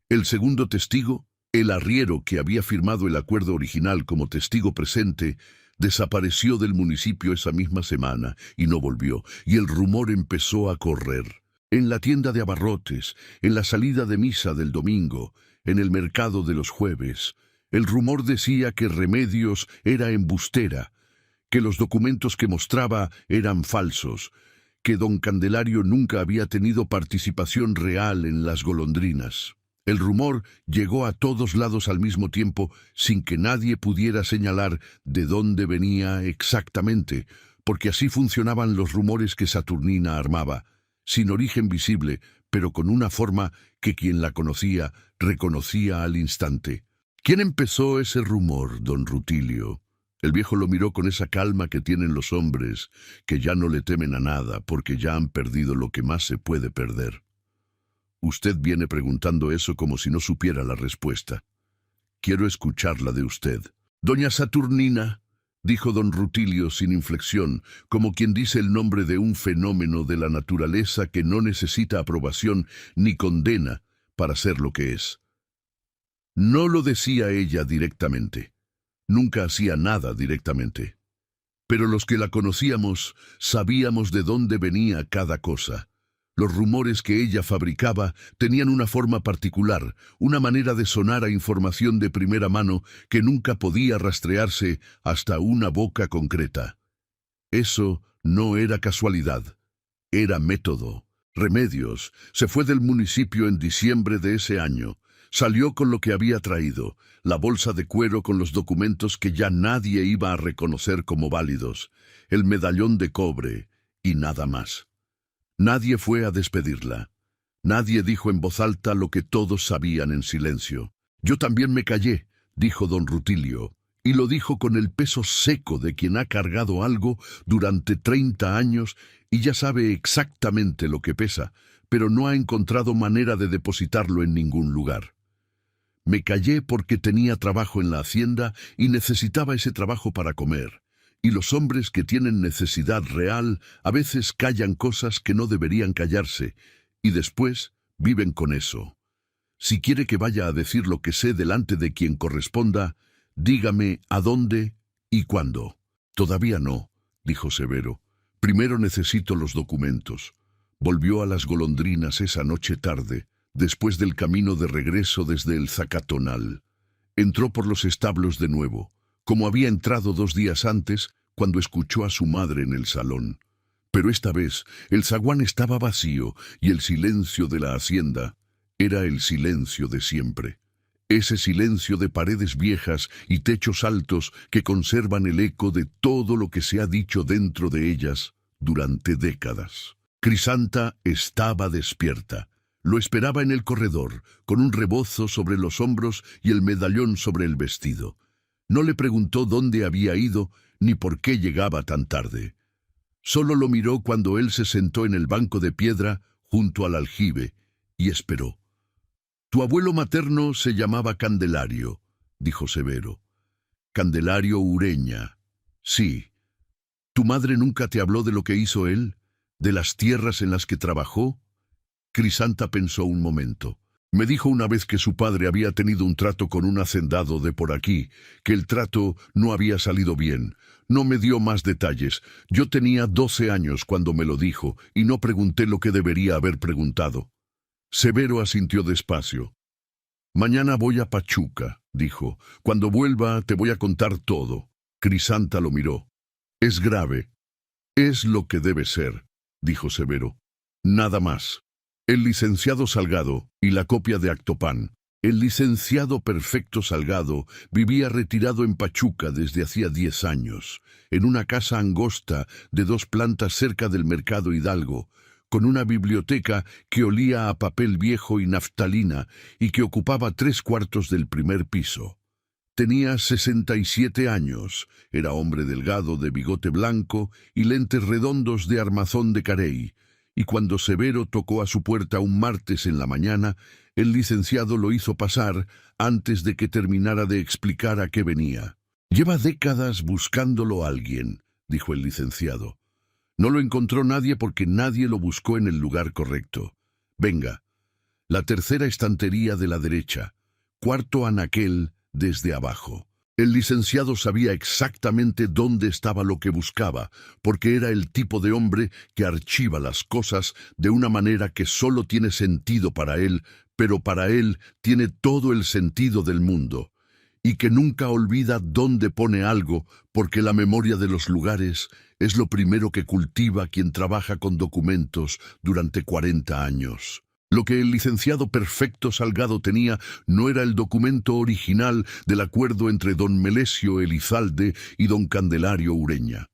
El segundo testigo, el arriero que había firmado el acuerdo original como testigo presente, desapareció del municipio esa misma semana y no volvió, y el rumor empezó a correr. En la tienda de abarrotes, en la salida de misa del domingo, en el mercado de los jueves, el rumor decía que Remedios era embustera, que los documentos que mostraba eran falsos, que don Candelario nunca había tenido participación real en las golondrinas. El rumor llegó a todos lados al mismo tiempo sin que nadie pudiera señalar de dónde venía exactamente, porque así funcionaban los rumores que Saturnina armaba, sin origen visible, pero con una forma que quien la conocía reconocía al instante. ¿Quién empezó ese rumor, don Rutilio? El viejo lo miró con esa calma que tienen los hombres, que ya no le temen a nada, porque ya han perdido lo que más se puede perder. Usted viene preguntando eso como si no supiera la respuesta. Quiero escucharla de usted. Doña Saturnina, dijo don Rutilio sin inflexión, como quien dice el nombre de un fenómeno de la naturaleza que no necesita aprobación ni condena para ser lo que es. No lo decía ella directamente. Nunca hacía nada directamente. Pero los que la conocíamos sabíamos de dónde venía cada cosa. Los rumores que ella fabricaba tenían una forma particular, una manera de sonar a información de primera mano que nunca podía rastrearse hasta una boca concreta. Eso no era casualidad, era método. Remedios se fue del municipio en diciembre de ese año. Salió con lo que había traído, la bolsa de cuero con los documentos que ya nadie iba a reconocer como válidos, el medallón de cobre y nada más. Nadie fue a despedirla. Nadie dijo en voz alta lo que todos sabían en silencio. Yo también me callé, dijo don Rutilio, y lo dijo con el peso seco de quien ha cargado algo durante 30 años y ya sabe exactamente lo que pesa, pero no ha encontrado manera de depositarlo en ningún lugar. Me callé porque tenía trabajo en la hacienda y necesitaba ese trabajo para comer. Y los hombres que tienen necesidad real a veces callan cosas que no deberían callarse, y después viven con eso. Si quiere que vaya a decir lo que sé delante de quien corresponda, dígame a dónde y cuándo. Todavía no, dijo Severo. Primero necesito los documentos. Volvió a las golondrinas esa noche tarde, después del camino de regreso desde el Zacatonal. Entró por los establos de nuevo, como había entrado 2 días antes, cuando escuchó a su madre en el salón. Pero esta vez el zaguán estaba vacío y el silencio de la hacienda era el silencio de siempre. ese silencio de paredes viejas y techos altos que conservan el eco de todo lo que se ha dicho dentro de ellas durante décadas. Crisanta estaba despierta. Lo esperaba en el corredor, con un rebozo sobre los hombros y el medallón sobre el vestido. No le preguntó dónde había ido ni por qué llegaba tan tarde. Solo lo miró cuando él se sentó en el banco de piedra junto al aljibe y esperó. «Tu abuelo materno se llamaba Candelario», dijo Severo. «Candelario Ureña. Sí. ¿Tu madre nunca te habló de lo que hizo él? ¿De las tierras en las que trabajó?» Crisanta pensó un momento. «Me dijo una vez que su padre había tenido un trato con un hacendado de por aquí, que el trato no había salido bien. No me dio más detalles. Yo tenía 12 años cuando me lo dijo y no pregunté lo que debería haber preguntado». Severo asintió despacio. «Mañana voy a Pachuca», dijo. «Cuando vuelva te voy a contar todo». Crisanta lo miró. «Es grave». «Es lo que debe ser», dijo Severo. «Nada más». El licenciado Salgado y la copia de Actopan. El licenciado Perfecto Salgado vivía retirado en Pachuca desde hacía 10 años, en una casa angosta de 2 plantas cerca del Mercado Hidalgo, con una biblioteca que olía a papel viejo y naftalina y que ocupaba 3/4 del primer piso. Tenía 67 años, era hombre delgado de bigote blanco y lentes redondos de armazón de carey, y cuando Severo tocó a su puerta un martes en la mañana, el licenciado lo hizo pasar antes de que terminara de explicar a qué venía. «Lleva décadas buscándolo alguien», dijo el licenciado. «No lo encontró nadie porque nadie lo buscó en el lugar correcto. Venga, la tercera estantería de la derecha, cuarto anaquel desde abajo». El licenciado sabía exactamente dónde estaba lo que buscaba, porque era el tipo de hombre que archiva las cosas de una manera que solo tiene sentido para él, pero para él tiene todo el sentido del mundo, y que nunca olvida dónde pone algo, porque la memoria de los lugares es lo primero que cultiva quien trabaja con documentos durante 40 años. Lo que el licenciado Perfecto Salgado tenía no era el documento original del acuerdo entre don Melesio Elizalde y don Candelario Ureña.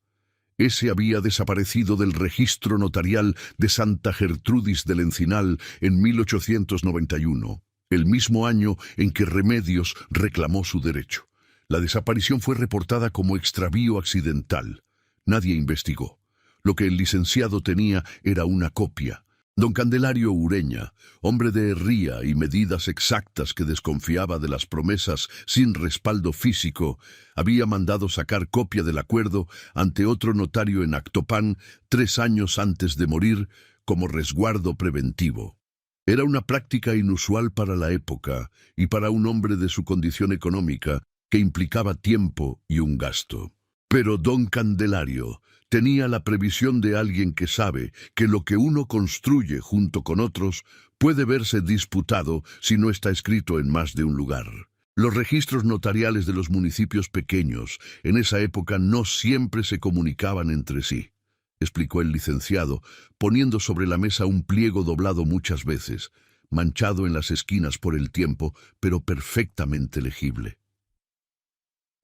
Ese había desaparecido del registro notarial de Santa Gertrudis del Encinal en 1891, el mismo año en que Remedios reclamó su derecho. La desaparición fue reportada como extravío accidental. Nadie investigó. Lo que el licenciado tenía era una copia. Don Candelario Ureña, hombre de herría y medidas exactas que desconfiaba de las promesas sin respaldo físico, había mandado sacar copia del acuerdo ante otro notario en Actopan 3 años antes de morir como resguardo preventivo. Era una práctica inusual para la época y para un hombre de su condición económica que implicaba tiempo y un gasto. Pero don Candelario tenía la previsión de alguien que sabe que lo que uno construye junto con otros puede verse disputado si no está escrito en más de un lugar. Los registros notariales de los municipios pequeños en esa época no siempre se comunicaban entre sí, explicó el licenciado, poniendo sobre la mesa un pliego doblado muchas veces, manchado en las esquinas por el tiempo, pero perfectamente legible.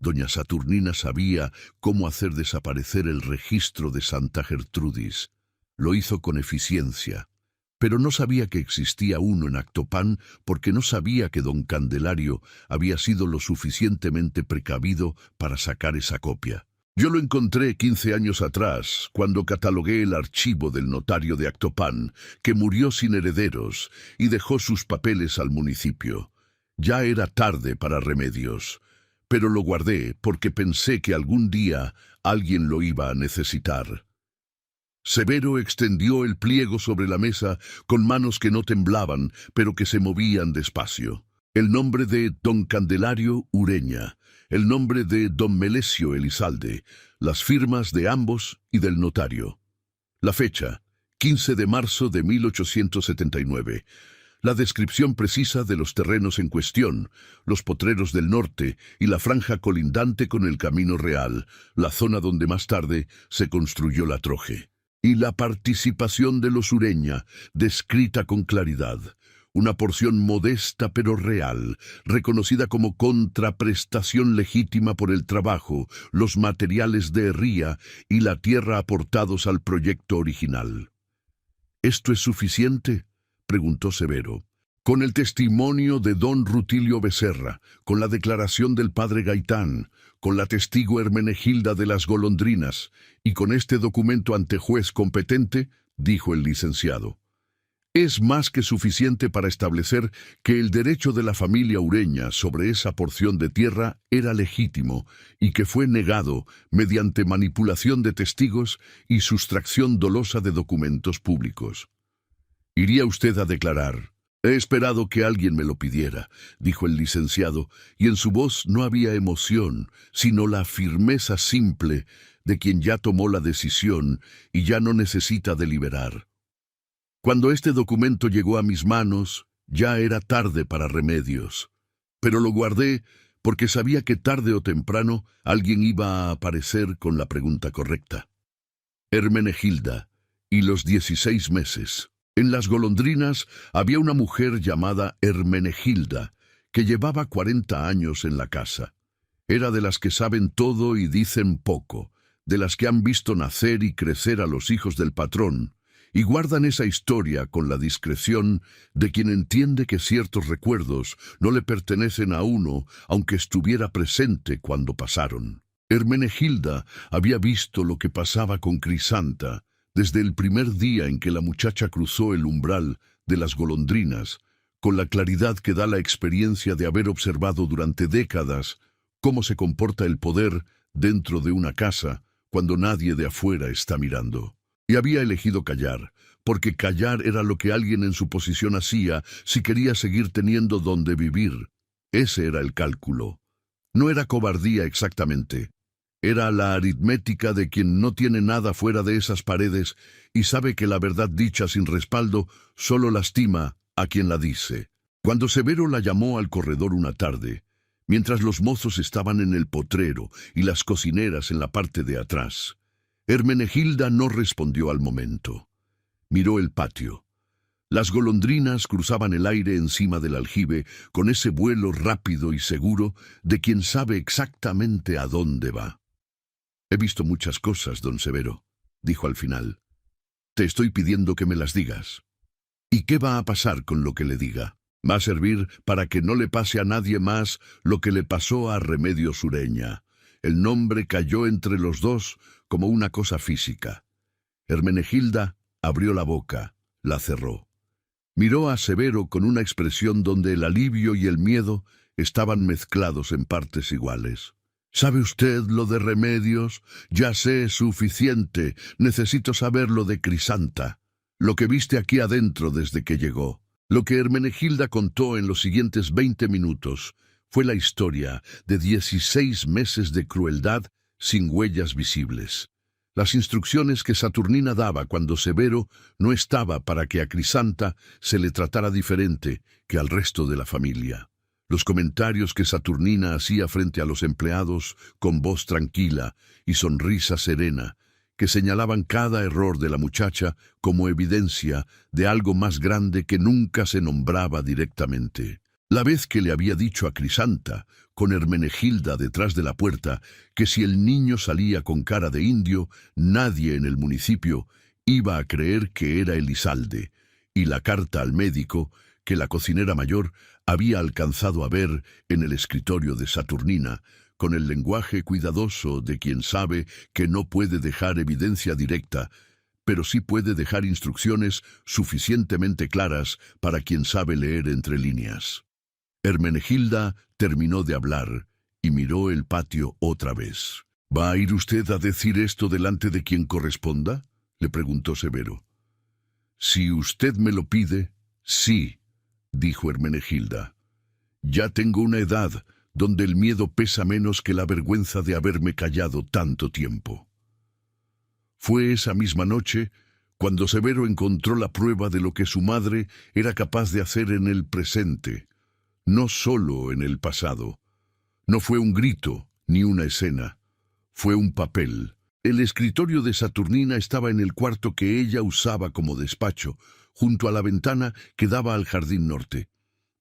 Doña Saturnina sabía cómo hacer desaparecer el registro de Santa Gertrudis. Lo hizo con eficiencia, pero no sabía que existía uno en Actopan porque no sabía que don Candelario había sido lo suficientemente precavido para sacar esa copia. «Yo lo encontré 15 años atrás, cuando catalogué el archivo del notario de Actopan, que murió sin herederos y dejó sus papeles al municipio. Ya era tarde para Remedios. Pero lo guardé porque pensé que algún día alguien lo iba a necesitar». Severo extendió el pliego sobre la mesa con manos que no temblaban, pero que se movían despacio. El nombre de don Candelario Ureña, el nombre de don Melesio Elizalde, las firmas de ambos y del notario. La fecha, 15 de marzo de 1879. La descripción precisa de los terrenos en cuestión, los potreros del norte y la franja colindante con el Camino Real, la zona donde más tarde se construyó la Troje. Y la participación de los Ureña, descrita con claridad. una porción modesta pero real, reconocida como contraprestación legítima por el trabajo, los materiales de herría y la tierra aportados al proyecto original. ¿Esto es suficiente?, preguntó Severo. Con el testimonio de don Rutilio Becerra, con la declaración del padre Gaitán, con la testigo Hermenegilda de las Golondrinas y con este documento ante juez competente, dijo el licenciado. Es más que suficiente para establecer que el derecho de la familia Ureña sobre esa porción de tierra era legítimo y que fue negado mediante manipulación de testigos y sustracción dolosa de documentos públicos. ¿Iría usted a declarar? He esperado que alguien me lo pidiera, dijo el licenciado, y en su voz no había emoción, sino la firmeza simple de quien ya tomó la decisión y ya no necesita deliberar. Cuando este documento llegó a mis manos, ya era tarde para remedios, pero lo guardé porque sabía que tarde o temprano alguien iba a aparecer con la pregunta correcta. Hermenegilda y los 16 meses. En las Golondrinas había una mujer llamada Hermenegilda, que llevaba 40 años en la casa. Era de las que saben todo y dicen poco, de las que han visto nacer y crecer a los hijos del patrón, y guardan esa historia con la discreción de quien entiende que ciertos recuerdos no le pertenecen a uno, aunque estuviera presente cuando pasaron. Hermenegilda había visto lo que pasaba con Crisanta desde el primer día en que la muchacha cruzó el umbral de las Golondrinas, con la claridad que da la experiencia de haber observado durante décadas cómo se comporta el poder dentro de una casa cuando nadie de afuera está mirando. Y había elegido callar, porque callar era lo que alguien en su posición hacía si quería seguir teniendo donde vivir. Ese era el cálculo. No era cobardía exactamente. Era la aritmética de quien no tiene nada fuera de esas paredes y sabe que la verdad dicha sin respaldo solo lastima a quien la dice. Cuando Severo la llamó al corredor una tarde, mientras los mozos estaban en el potrero y las cocineras en la parte de atrás, Hermenegilda no respondió al momento. Miró el patio. Las golondrinas cruzaban el aire encima del aljibe con ese vuelo rápido y seguro de quien sabe exactamente a dónde va. «He visto muchas cosas, don Severo», dijo al final. «Te estoy pidiendo que me las digas». «¿Y qué va a pasar con lo que le diga? Va a servir para que no le pase a nadie más lo que le pasó a Remedios Ureña». El nombre cayó entre los dos como una cosa física. Hermenegilda abrió la boca, la cerró. Miró a Severo con una expresión donde el alivio y el miedo estaban mezclados en partes iguales. «¿Sabe usted lo de Remedios? Ya sé, suficiente. Necesito saber lo de Crisanta. Lo que viste aquí adentro desde que llegó». Lo que Hermenegilda contó en los siguientes 20 minutos fue la historia de 16 meses de crueldad sin huellas visibles. Las instrucciones que Saturnina daba cuando Severo no estaba para que a Crisanta se le tratara diferente que al resto de la familia. Los comentarios que Saturnina hacía frente a los empleados con voz tranquila y sonrisa serena, que señalaban cada error de la muchacha como evidencia de algo más grande que nunca se nombraba directamente. La vez que le había dicho a Crisanta, con Hermenegilda detrás de la puerta, que si el niño salía con cara de indio, nadie en el municipio iba a creer que era Elizalde, y la carta al médico que la cocinera mayor había alcanzado a ver en el escritorio de Saturnina, con el lenguaje cuidadoso de quien sabe que no puede dejar evidencia directa, pero sí puede dejar instrucciones suficientemente claras para quien sabe leer entre líneas. Hermenegilda terminó de hablar y miró el patio otra vez. «¿Va a ir usted a decir esto delante de quien corresponda?», le preguntó Severo. «Si usted me lo pide, sí», dijo Hermenegilda. «Ya tengo una edad donde el miedo pesa menos que la vergüenza de haberme callado tanto tiempo». Fue esa misma noche cuando Severo encontró la prueba de lo que su madre era capaz de hacer en el presente, no solo en el pasado. No fue un grito ni una escena, fue un papel. El escritorio de Saturnina estaba en el cuarto que ella usaba como despacho, junto a la ventana que daba al jardín norte.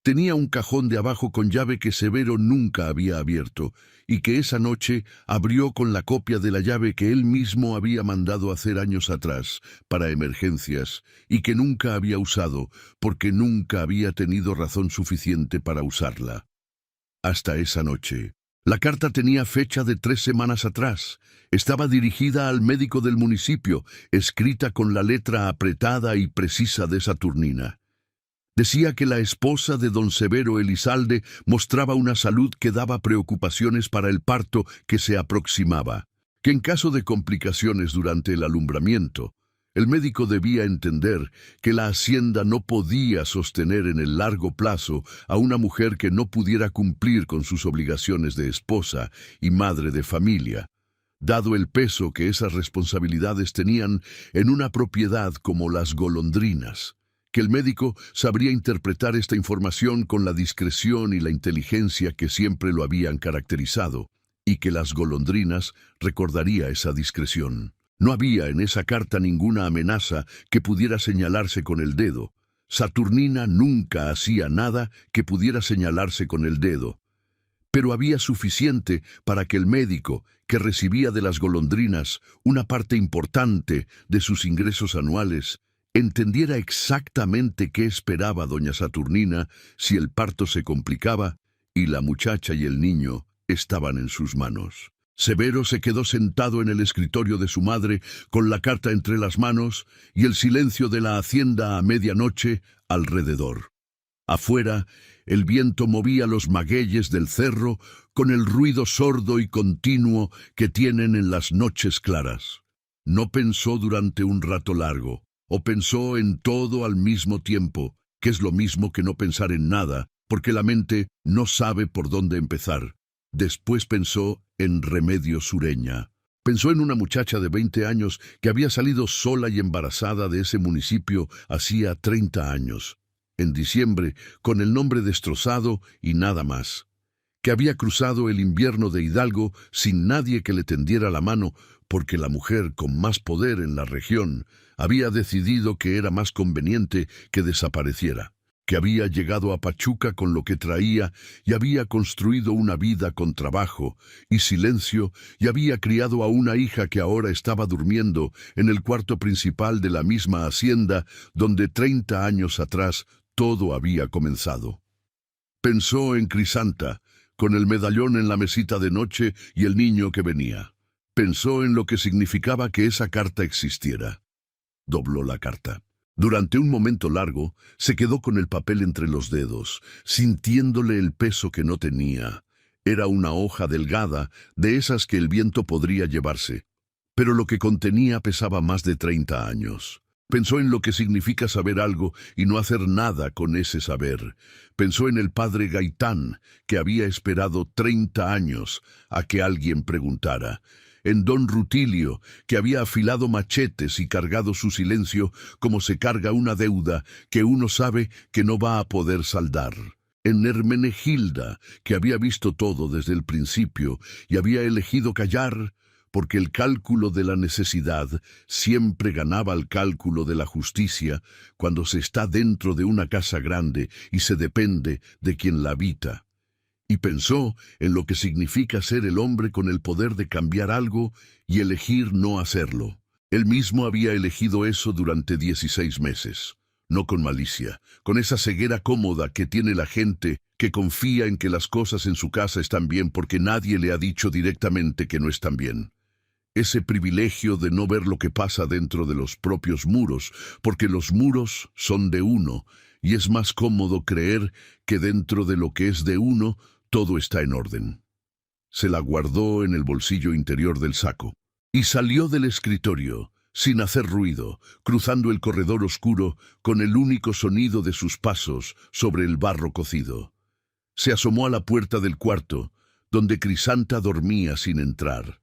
Tenía un cajón de abajo con llave que Severo nunca había abierto, y que esa noche abrió con la copia de la llave que él mismo había mandado hacer años atrás, para emergencias, y que nunca había usado, porque nunca había tenido razón suficiente para usarla. Hasta esa noche. La carta tenía fecha de 3 semanas atrás. Estaba dirigida al médico del municipio, escrita con la letra apretada y precisa de Saturnina. Decía que la esposa de don Severo Elizalde mostraba una salud que daba preocupaciones para el parto que se aproximaba, que en caso de complicaciones durante el alumbramiento, el médico debía entender que la hacienda no podía sostener en el largo plazo a una mujer que no pudiera cumplir con sus obligaciones de esposa y madre de familia, dado el peso que esas responsabilidades tenían en una propiedad como Las Golondrinas, que el médico sabría interpretar esta información con la discreción y la inteligencia que siempre lo habían caracterizado, y que Las Golondrinas recordaría esa discreción. No había en esa carta ninguna amenaza que pudiera señalarse con el dedo. Saturnina nunca hacía nada que pudiera señalarse con el dedo. Pero había suficiente para que el médico, que recibía de Las Golondrinas una parte importante de sus ingresos anuales, entendiera exactamente qué esperaba doña Saturnina si el parto se complicaba y la muchacha y el niño estaban en sus manos. Severo se quedó sentado en el escritorio de su madre con la carta entre las manos y el silencio de la hacienda a medianoche alrededor. Afuera, el viento movía los magueyes del cerro con el ruido sordo y continuo que tienen en las noches claras. No pensó durante un rato largo, o pensó en todo al mismo tiempo, que es lo mismo que no pensar en nada, porque la mente no sabe por dónde empezar. Después pensó en Remedios Ureña. Pensó en una muchacha de 20 años que había salido sola y embarazada de ese municipio hacía 30 años, en diciembre, con el nombre destrozado y nada más, que había cruzado el invierno de Hidalgo sin nadie que le tendiera la mano, porque la mujer con más poder en la región había decidido que era más conveniente que desapareciera, que había llegado a Pachuca con lo que traía y había construido una vida con trabajo y silencio y había criado a una hija que ahora estaba durmiendo en el cuarto principal de la misma hacienda donde 30 años atrás todo había comenzado. Pensó en Crisanta, con el medallón en la mesita de noche y el niño que venía. Pensó en lo que significaba que esa carta existiera. Dobló la carta. Durante un momento largo, se quedó con el papel entre los dedos, sintiéndole el peso que no tenía. Era una hoja delgada, de esas que el viento podría llevarse. Pero lo que contenía pesaba más de 30 años. Pensó en lo que significa saber algo y no hacer nada con ese saber. Pensó en el padre Gaitán, que había esperado 30 años a que alguien preguntara. En don Rutilio, que había afilado machetes y cargado su silencio como se carga una deuda que uno sabe que no va a poder saldar. En Hermenegilda, que había visto todo desde el principio y había elegido callar, porque el cálculo de la necesidad siempre ganaba al cálculo de la justicia cuando se está dentro de una casa grande y se depende de quien la habita. Y pensó en lo que significa ser el hombre con el poder de cambiar algo y elegir no hacerlo. Él mismo había elegido eso durante 16 meses. No con malicia, con esa ceguera cómoda que tiene la gente que confía en que las cosas en su casa están bien porque nadie le ha dicho directamente que no están bien. Ese privilegio de no ver lo que pasa dentro de los propios muros, porque los muros son de uno, y es más cómodo creer que dentro de lo que es de uno, todo está en orden. Se la guardó en el bolsillo interior del saco, y salió del escritorio, sin hacer ruido, cruzando el corredor oscuro con el único sonido de sus pasos sobre el barro cocido. Se asomó a la puerta del cuarto, donde Crisanta dormía sin entrar.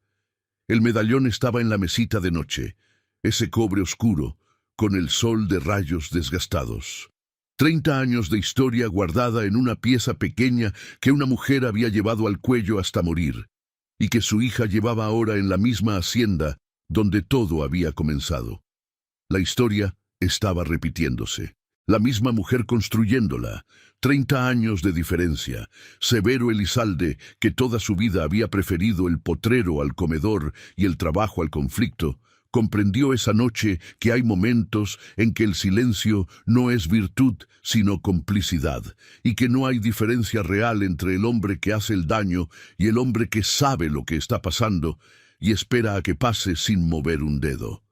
El medallón estaba en la mesita de noche, ese cobre oscuro, con el sol de rayos desgastados. 30 años de historia guardada en una pieza pequeña que una mujer había llevado al cuello hasta morir, y que su hija llevaba ahora en la misma hacienda donde todo había comenzado. La historia estaba repitiéndose. La misma mujer construyéndola. 30 años de diferencia. Severo Elizalde, que toda su vida había preferido el potrero al comedor y el trabajo al conflicto, comprendió esa noche que hay momentos en que el silencio no es virtud, sino complicidad, y que no hay diferencia real entre el hombre que hace el daño y el hombre que sabe lo que está pasando y espera a que pase sin mover un dedo.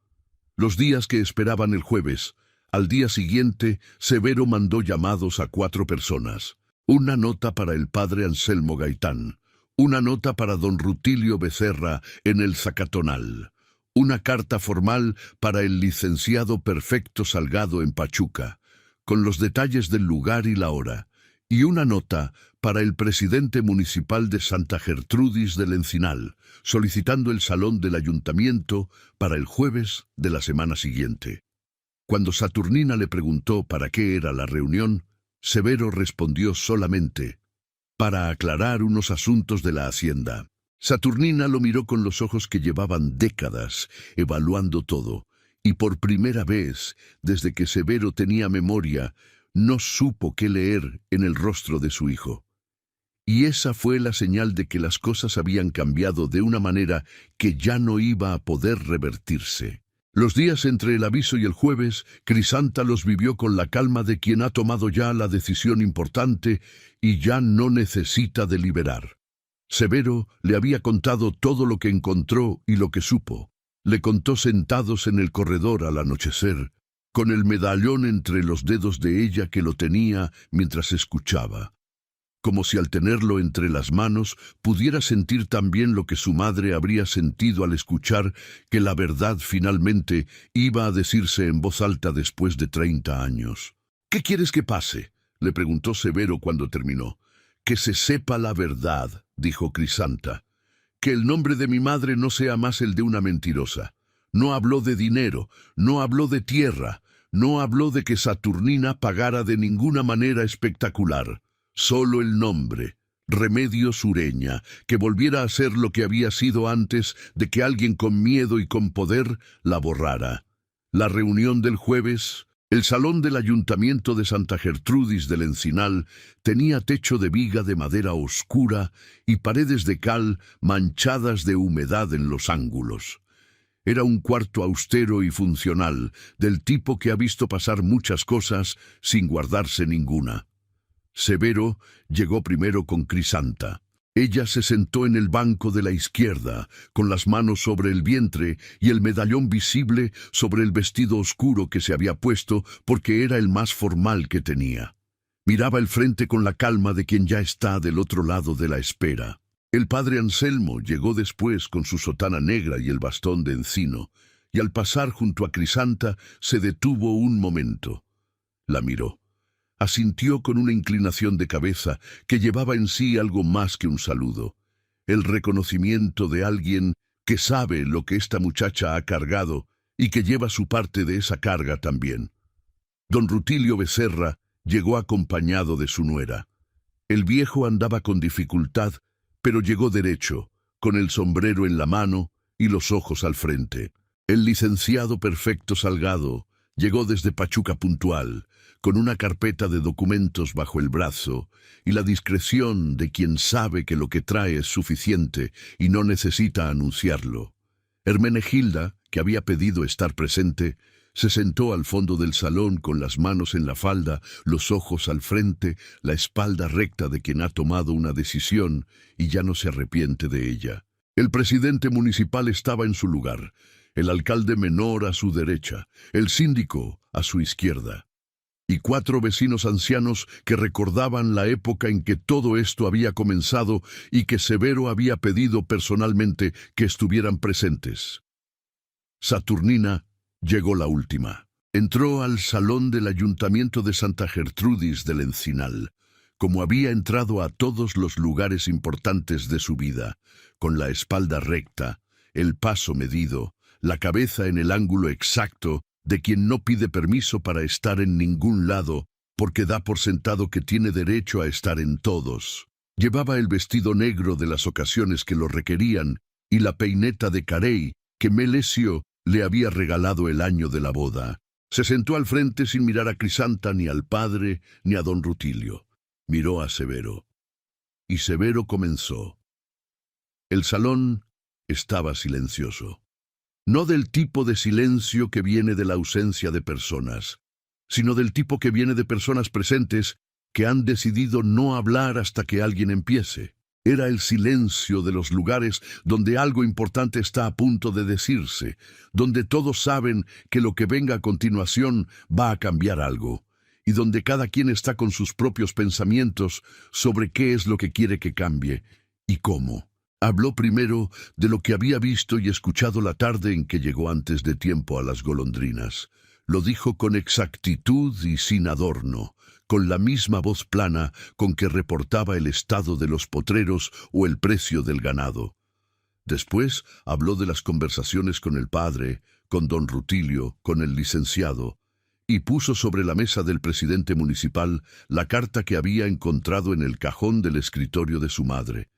Los días que esperaban el jueves, al día siguiente, Severo mandó llamados a 4 personas. Una nota para el padre Anselmo Gaitán, una nota para don Rutilio Becerra en el Zacatonal, una carta formal para el licenciado Perfecto Salgado en Pachuca, con los detalles del lugar y la hora, y una nota para el presidente municipal de Santa Gertrudis del Encinal, solicitando el salón del ayuntamiento para el jueves de la semana siguiente. Cuando Saturnina le preguntó para qué era la reunión, Severo respondió solamente, para aclarar unos asuntos de la hacienda. Saturnina lo miró con los ojos que llevaban décadas evaluando todo, y por primera vez, desde que Severo tenía memoria, no supo qué leer en el rostro de su hijo. Y esa fue la señal de que las cosas habían cambiado de una manera que ya no iba a poder revertirse. Los días entre el aviso y el jueves, Crisanta los vivió con la calma de quien ha tomado ya la decisión importante y ya no necesita deliberar. Severo le había contado todo lo que encontró y lo que supo. Le contó sentados en el corredor al anochecer, con el medallón entre los dedos de ella que lo tenía mientras escuchaba. Como si al tenerlo entre las manos pudiera sentir también lo que su madre habría sentido al escuchar que la verdad finalmente iba a decirse en voz alta después de 30 años. «¿Qué quieres que pase?», le preguntó Severo cuando terminó. «Que se sepa la verdad», dijo Crisanta. «Que el nombre de mi madre no sea más el de una mentirosa. No habló de dinero, no habló de tierra, no habló de que Saturnina pagara de ninguna manera espectacular. Solo el nombre, Remedios Ureña, que volviera a ser lo que había sido antes de que alguien con miedo y con poder la borrara. La reunión del jueves, el salón del ayuntamiento de Santa Gertrudis del Encinal, tenía techo de viga de madera oscura y paredes de cal manchadas de humedad en los ángulos. Era un cuarto austero y funcional, del tipo que ha visto pasar muchas cosas sin guardarse ninguna. Severo llegó primero con Crisanta. Ella se sentó en el banco de la izquierda, con las manos sobre el vientre y el medallón visible sobre el vestido oscuro que se había puesto porque era el más formal que tenía. Miraba el frente con la calma de quien ya está del otro lado de la espera. El padre Anselmo llegó después con su sotana negra y el bastón de encino, y al pasar junto a Crisanta se detuvo un momento. La miró. Asintió con una inclinación de cabeza que llevaba en sí algo más que un saludo, el reconocimiento de alguien que sabe lo que esta muchacha ha cargado y que lleva su parte de esa carga también. Don Rutilio Becerra llegó acompañado de su nuera. El viejo andaba con dificultad, pero llegó derecho, con el sombrero en la mano y los ojos al frente. El licenciado Perfecto Salgado llegó desde Pachuca puntual, con una carpeta de documentos bajo el brazo y la discreción de quien sabe que lo que trae es suficiente y no necesita anunciarlo. Hermenegilda, que había pedido estar presente, se sentó al fondo del salón con las manos en la falda, los ojos al frente, la espalda recta de quien ha tomado una decisión y ya no se arrepiente de ella. El presidente municipal estaba en su lugar, el alcalde menor a su derecha, el síndico a su izquierda, y 4 vecinos ancianos que recordaban la época en que todo esto había comenzado y que Severo había pedido personalmente que estuvieran presentes. Saturnina llegó la última. Entró al salón del ayuntamiento de Santa Gertrudis del Encinal, como había entrado a todos los lugares importantes de su vida, con la espalda recta, el paso medido, la cabeza en el ángulo exacto de quien no pide permiso para estar en ningún lado, porque da por sentado que tiene derecho a estar en todos. Llevaba el vestido negro de las ocasiones que lo requerían y la peineta de carey que Melesio le había regalado el año de la boda. Se sentó al frente sin mirar a Crisanta, ni al padre, ni a don Rutilio. Miró a Severo. Y Severo comenzó. El salón estaba silencioso. No del tipo de silencio que viene de la ausencia de personas, sino del tipo que viene de personas presentes que han decidido no hablar hasta que alguien empiece. Era el silencio de los lugares donde algo importante está a punto de decirse, donde todos saben que lo que venga a continuación va a cambiar algo, y donde cada quien está con sus propios pensamientos sobre qué es lo que quiere que cambie y cómo. Habló primero de lo que había visto y escuchado la tarde en que llegó antes de tiempo a las golondrinas. Lo dijo con exactitud y sin adorno, con la misma voz plana con que reportaba el estado de los potreros o el precio del ganado. Después habló de las conversaciones con el padre, con don Rutilio, con el licenciado, y puso sobre la mesa del presidente municipal la carta que había encontrado en el cajón del escritorio de su madre.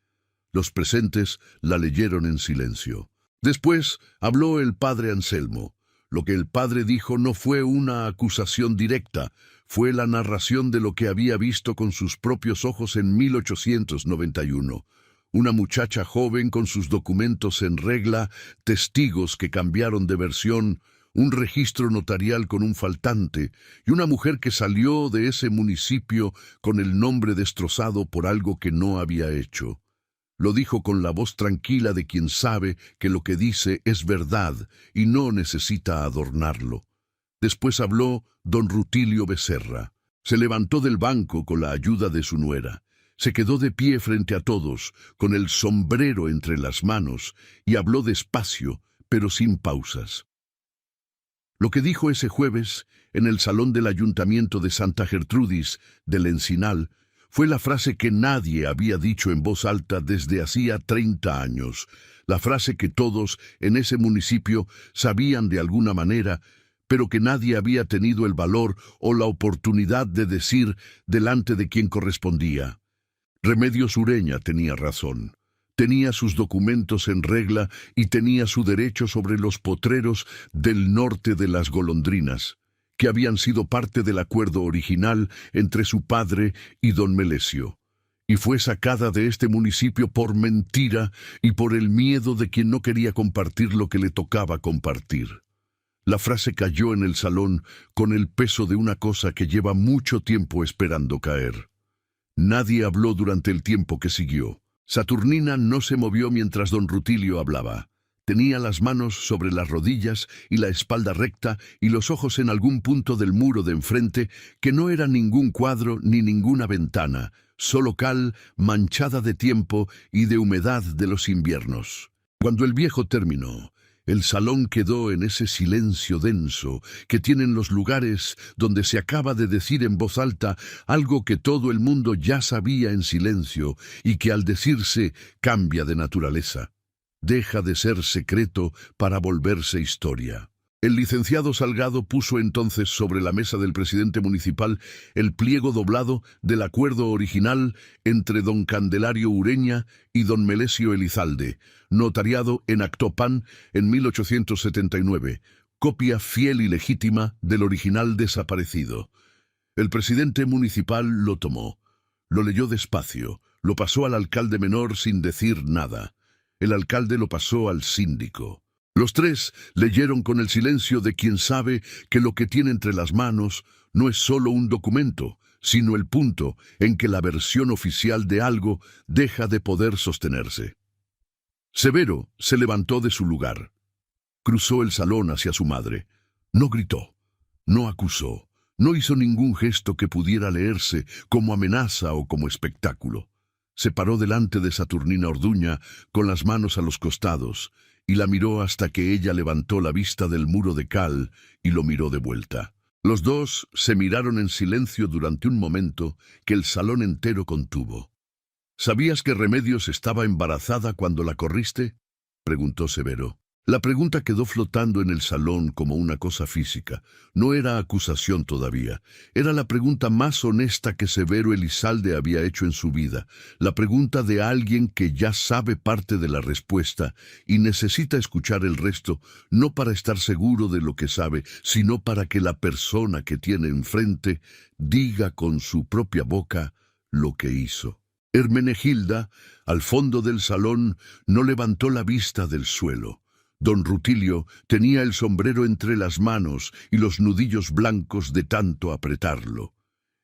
Los presentes la leyeron en silencio. Después habló el padre Anselmo. Lo que el padre dijo no fue una acusación directa, fue la narración de lo que había visto con sus propios ojos en 1891. Una muchacha joven con sus documentos en regla, testigos que cambiaron de versión, un registro notarial con un faltante, y una mujer que salió de ese municipio con el nombre destrozado por algo que no había hecho. Lo dijo con la voz tranquila de quien sabe que lo que dice es verdad y no necesita adornarlo. Después habló don Rutilio Becerra. Se levantó del banco con la ayuda de su nuera. Se quedó de pie frente a todos, con el sombrero entre las manos, y habló despacio, pero sin pausas. Lo que dijo ese jueves, en el salón del ayuntamiento de Santa Gertrudis, del Encinal, fue la frase que nadie había dicho en voz alta desde hacía 30 años, la frase que todos en ese municipio sabían de alguna manera, pero que nadie había tenido el valor o la oportunidad de decir delante de quien correspondía. Remedios Ureña tenía razón. Tenía sus documentos en regla y tenía su derecho sobre los potreros del norte de las golondrinas, que habían sido parte del acuerdo original entre su padre y don Melesio, y fue sacada de este municipio por mentira y por el miedo de quien no quería compartir lo que le tocaba compartir. La frase cayó en el salón con el peso de una cosa que lleva mucho tiempo esperando caer. Nadie habló durante el tiempo que siguió. Saturnina no se movió mientras don Rutilio hablaba. Tenía las manos sobre las rodillas y la espalda recta y los ojos en algún punto del muro de enfrente, que no era ningún cuadro ni ninguna ventana, solo cal manchada de tiempo y de humedad de los inviernos. Cuando el viejo terminó, el salón quedó en ese silencio denso que tienen los lugares donde se acaba de decir en voz alta algo que todo el mundo ya sabía en silencio y que al decirse cambia de naturaleza. Deja de ser secreto para volverse historia. El licenciado Salgado puso entonces sobre la mesa del presidente municipal el pliego doblado del acuerdo original entre don Candelario Ureña y don Melesio Elizalde, notariado en Actopan en 1879, copia fiel y legítima del original desaparecido. El presidente municipal lo tomó, lo leyó despacio, lo pasó al alcalde menor sin decir nada. El alcalde lo pasó al síndico. Los tres leyeron con el silencio de quien sabe que lo que tiene entre las manos no es solo un documento, sino el punto en que la versión oficial de algo deja de poder sostenerse. Severo se levantó de su lugar. Cruzó el salón hacia su madre. No gritó, no acusó, no hizo ningún gesto que pudiera leerse como amenaza o como espectáculo. Se paró delante de Saturnina Orduña con las manos a los costados y la miró hasta que ella levantó la vista del muro de cal y lo miró de vuelta. Los dos se miraron en silencio durante un momento que el salón entero contuvo. —¿Sabías que Remedios estaba embarazada cuando la corriste? —preguntó Severo. La pregunta quedó flotando en el salón como una cosa física. No era acusación todavía. Era la pregunta más honesta que Severo Elizalde había hecho en su vida. La pregunta de alguien que ya sabe parte de la respuesta y necesita escuchar el resto, no para estar seguro de lo que sabe, sino para que la persona que tiene enfrente diga con su propia boca lo que hizo. Hermenegilda, al fondo del salón, no levantó la vista del suelo. Don Rutilio tenía el sombrero entre las manos y los nudillos blancos de tanto apretarlo.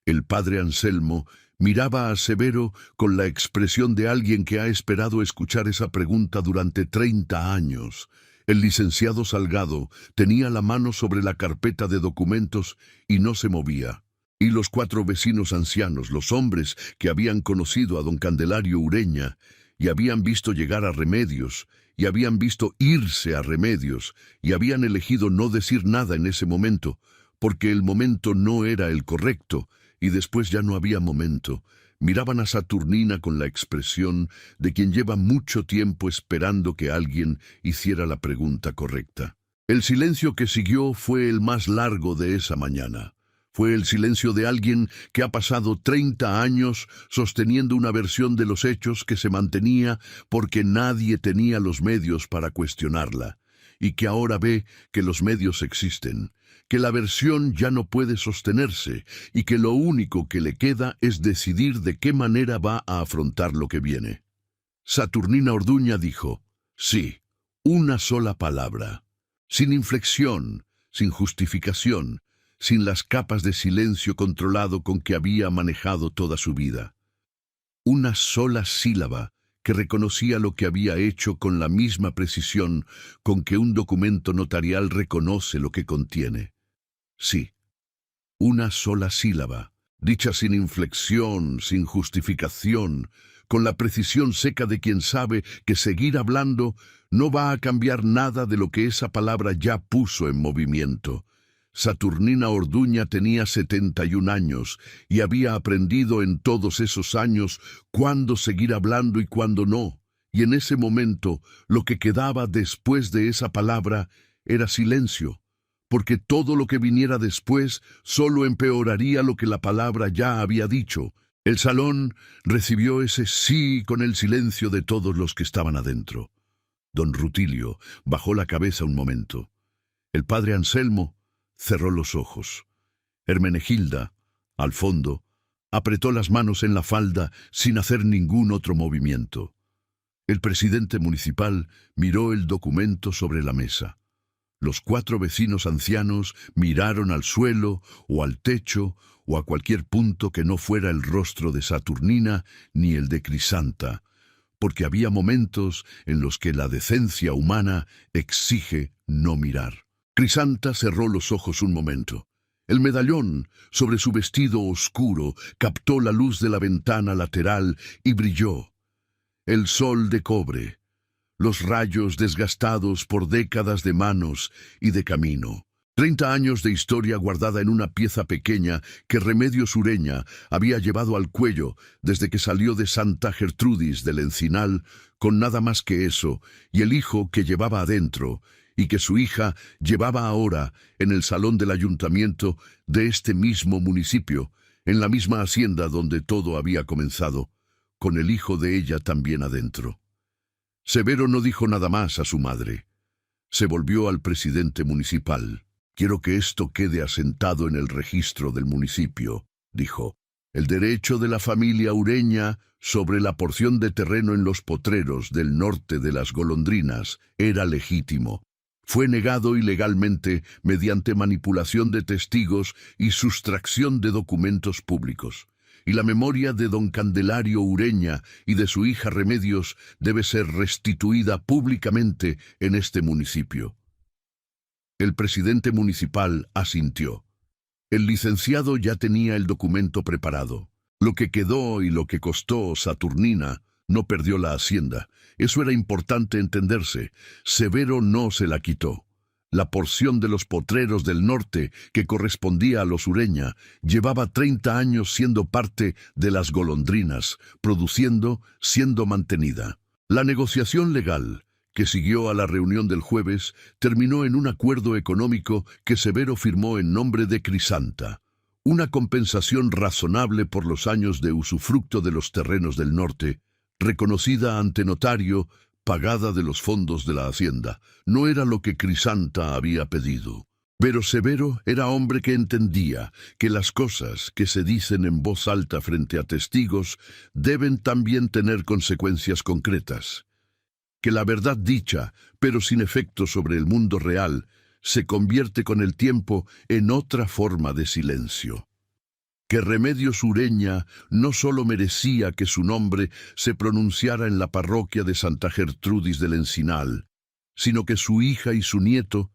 El padre Anselmo miraba a Severo con la expresión de alguien que ha esperado escuchar esa pregunta durante 30 años. El licenciado Salgado tenía la mano sobre la carpeta de documentos y no se movía. Y los 4 vecinos ancianos, los hombres que habían conocido a don Candelario Ureña y habían visto llegar a Remedios, y habían visto irse a Remedios, y habían elegido no decir nada en ese momento, porque el momento no era el correcto, y después ya no había momento. Miraban a Saturnina con la expresión de quien lleva mucho tiempo esperando que alguien hiciera la pregunta correcta. El silencio que siguió fue el más largo de esa mañana. Fue el silencio de alguien que ha pasado 30 años sosteniendo una versión de los hechos que se mantenía porque nadie tenía los medios para cuestionarla, y que ahora ve que los medios existen, que la versión ya no puede sostenerse y que lo único que le queda es decidir de qué manera va a afrontar lo que viene. Saturnina Orduña dijo, sí, una sola palabra, sin inflexión, sin justificación, sin las capas de silencio controlado con que había manejado toda su vida. Una sola sílaba que reconocía lo que había hecho con la misma precisión con que un documento notarial reconoce lo que contiene. Sí, una sola sílaba, dicha sin inflexión, sin justificación, con la precisión seca de quien sabe que seguir hablando no va a cambiar nada de lo que esa palabra ya puso en movimiento. Saturnina Orduña tenía 71 años y había aprendido en todos esos años cuándo seguir hablando y cuándo no, y en ese momento lo que quedaba después de esa palabra era silencio, porque todo lo que viniera después solo empeoraría lo que la palabra ya había dicho. El salón recibió ese sí con el silencio de todos los que estaban adentro. Don Rutilio bajó la cabeza un momento. El padre Anselmo cerró los ojos. Hermenegilda, al fondo, apretó las manos en la falda sin hacer ningún otro movimiento. El presidente municipal miró el documento sobre la mesa. Los 4 vecinos ancianos miraron al suelo o al techo o a cualquier punto que no fuera el rostro de Saturnina ni el de Crisanta, porque había momentos en los que la decencia humana exige no mirar. Crisanta cerró los ojos un momento. El medallón sobre su vestido oscuro captó la luz de la ventana lateral y brilló. El sol de cobre, los rayos desgastados por décadas de manos y de camino. 30 años de historia guardada en una pieza pequeña que Remedios Ureña había llevado al cuello desde que salió de Santa Gertrudis del Encinal, con nada más que eso, y el hijo que llevaba adentro, y que su hija llevaba ahora en el salón del ayuntamiento de este mismo municipio, en la misma hacienda donde todo había comenzado, con el hijo de ella también adentro. Severo no dijo nada más a su madre. Se volvió al presidente municipal. «Quiero que esto quede asentado en el registro del municipio», dijo. «El derecho de la familia Ureña sobre la porción de terreno en los potreros del norte de las Golondrinas era legítimo. Fue negado ilegalmente mediante manipulación de testigos y sustracción de documentos públicos. Y la memoria de don Candelario Ureña y de su hija Remedios debe ser restituida públicamente en este municipio». El presidente municipal asintió. El licenciado ya tenía el documento preparado. Lo que quedó y lo que costó Saturnina no perdió la hacienda. Eso era importante entenderse. Severo no se la quitó. La porción de los potreros del norte, que correspondía a los Ureña, llevaba 30 años siendo parte de las Golondrinas, produciendo, siendo mantenida. La negociación legal, que siguió a la reunión del jueves, terminó en un acuerdo económico que Severo firmó en nombre de Crisanta, una compensación razonable por los años de usufructo de los terrenos del norte, reconocida ante notario, pagada de los fondos de la hacienda. No era lo que Crisanta había pedido. Pero Severo era hombre que entendía que las cosas que se dicen en voz alta frente a testigos deben también tener consecuencias concretas. Que la verdad dicha, pero sin efecto sobre el mundo real, se convierte con el tiempo en otra forma de silencio. Que Remedios Ureña no solo merecía que su nombre se pronunciara en la parroquia de Santa Gertrudis del Encinal, sino que su hija y su nieto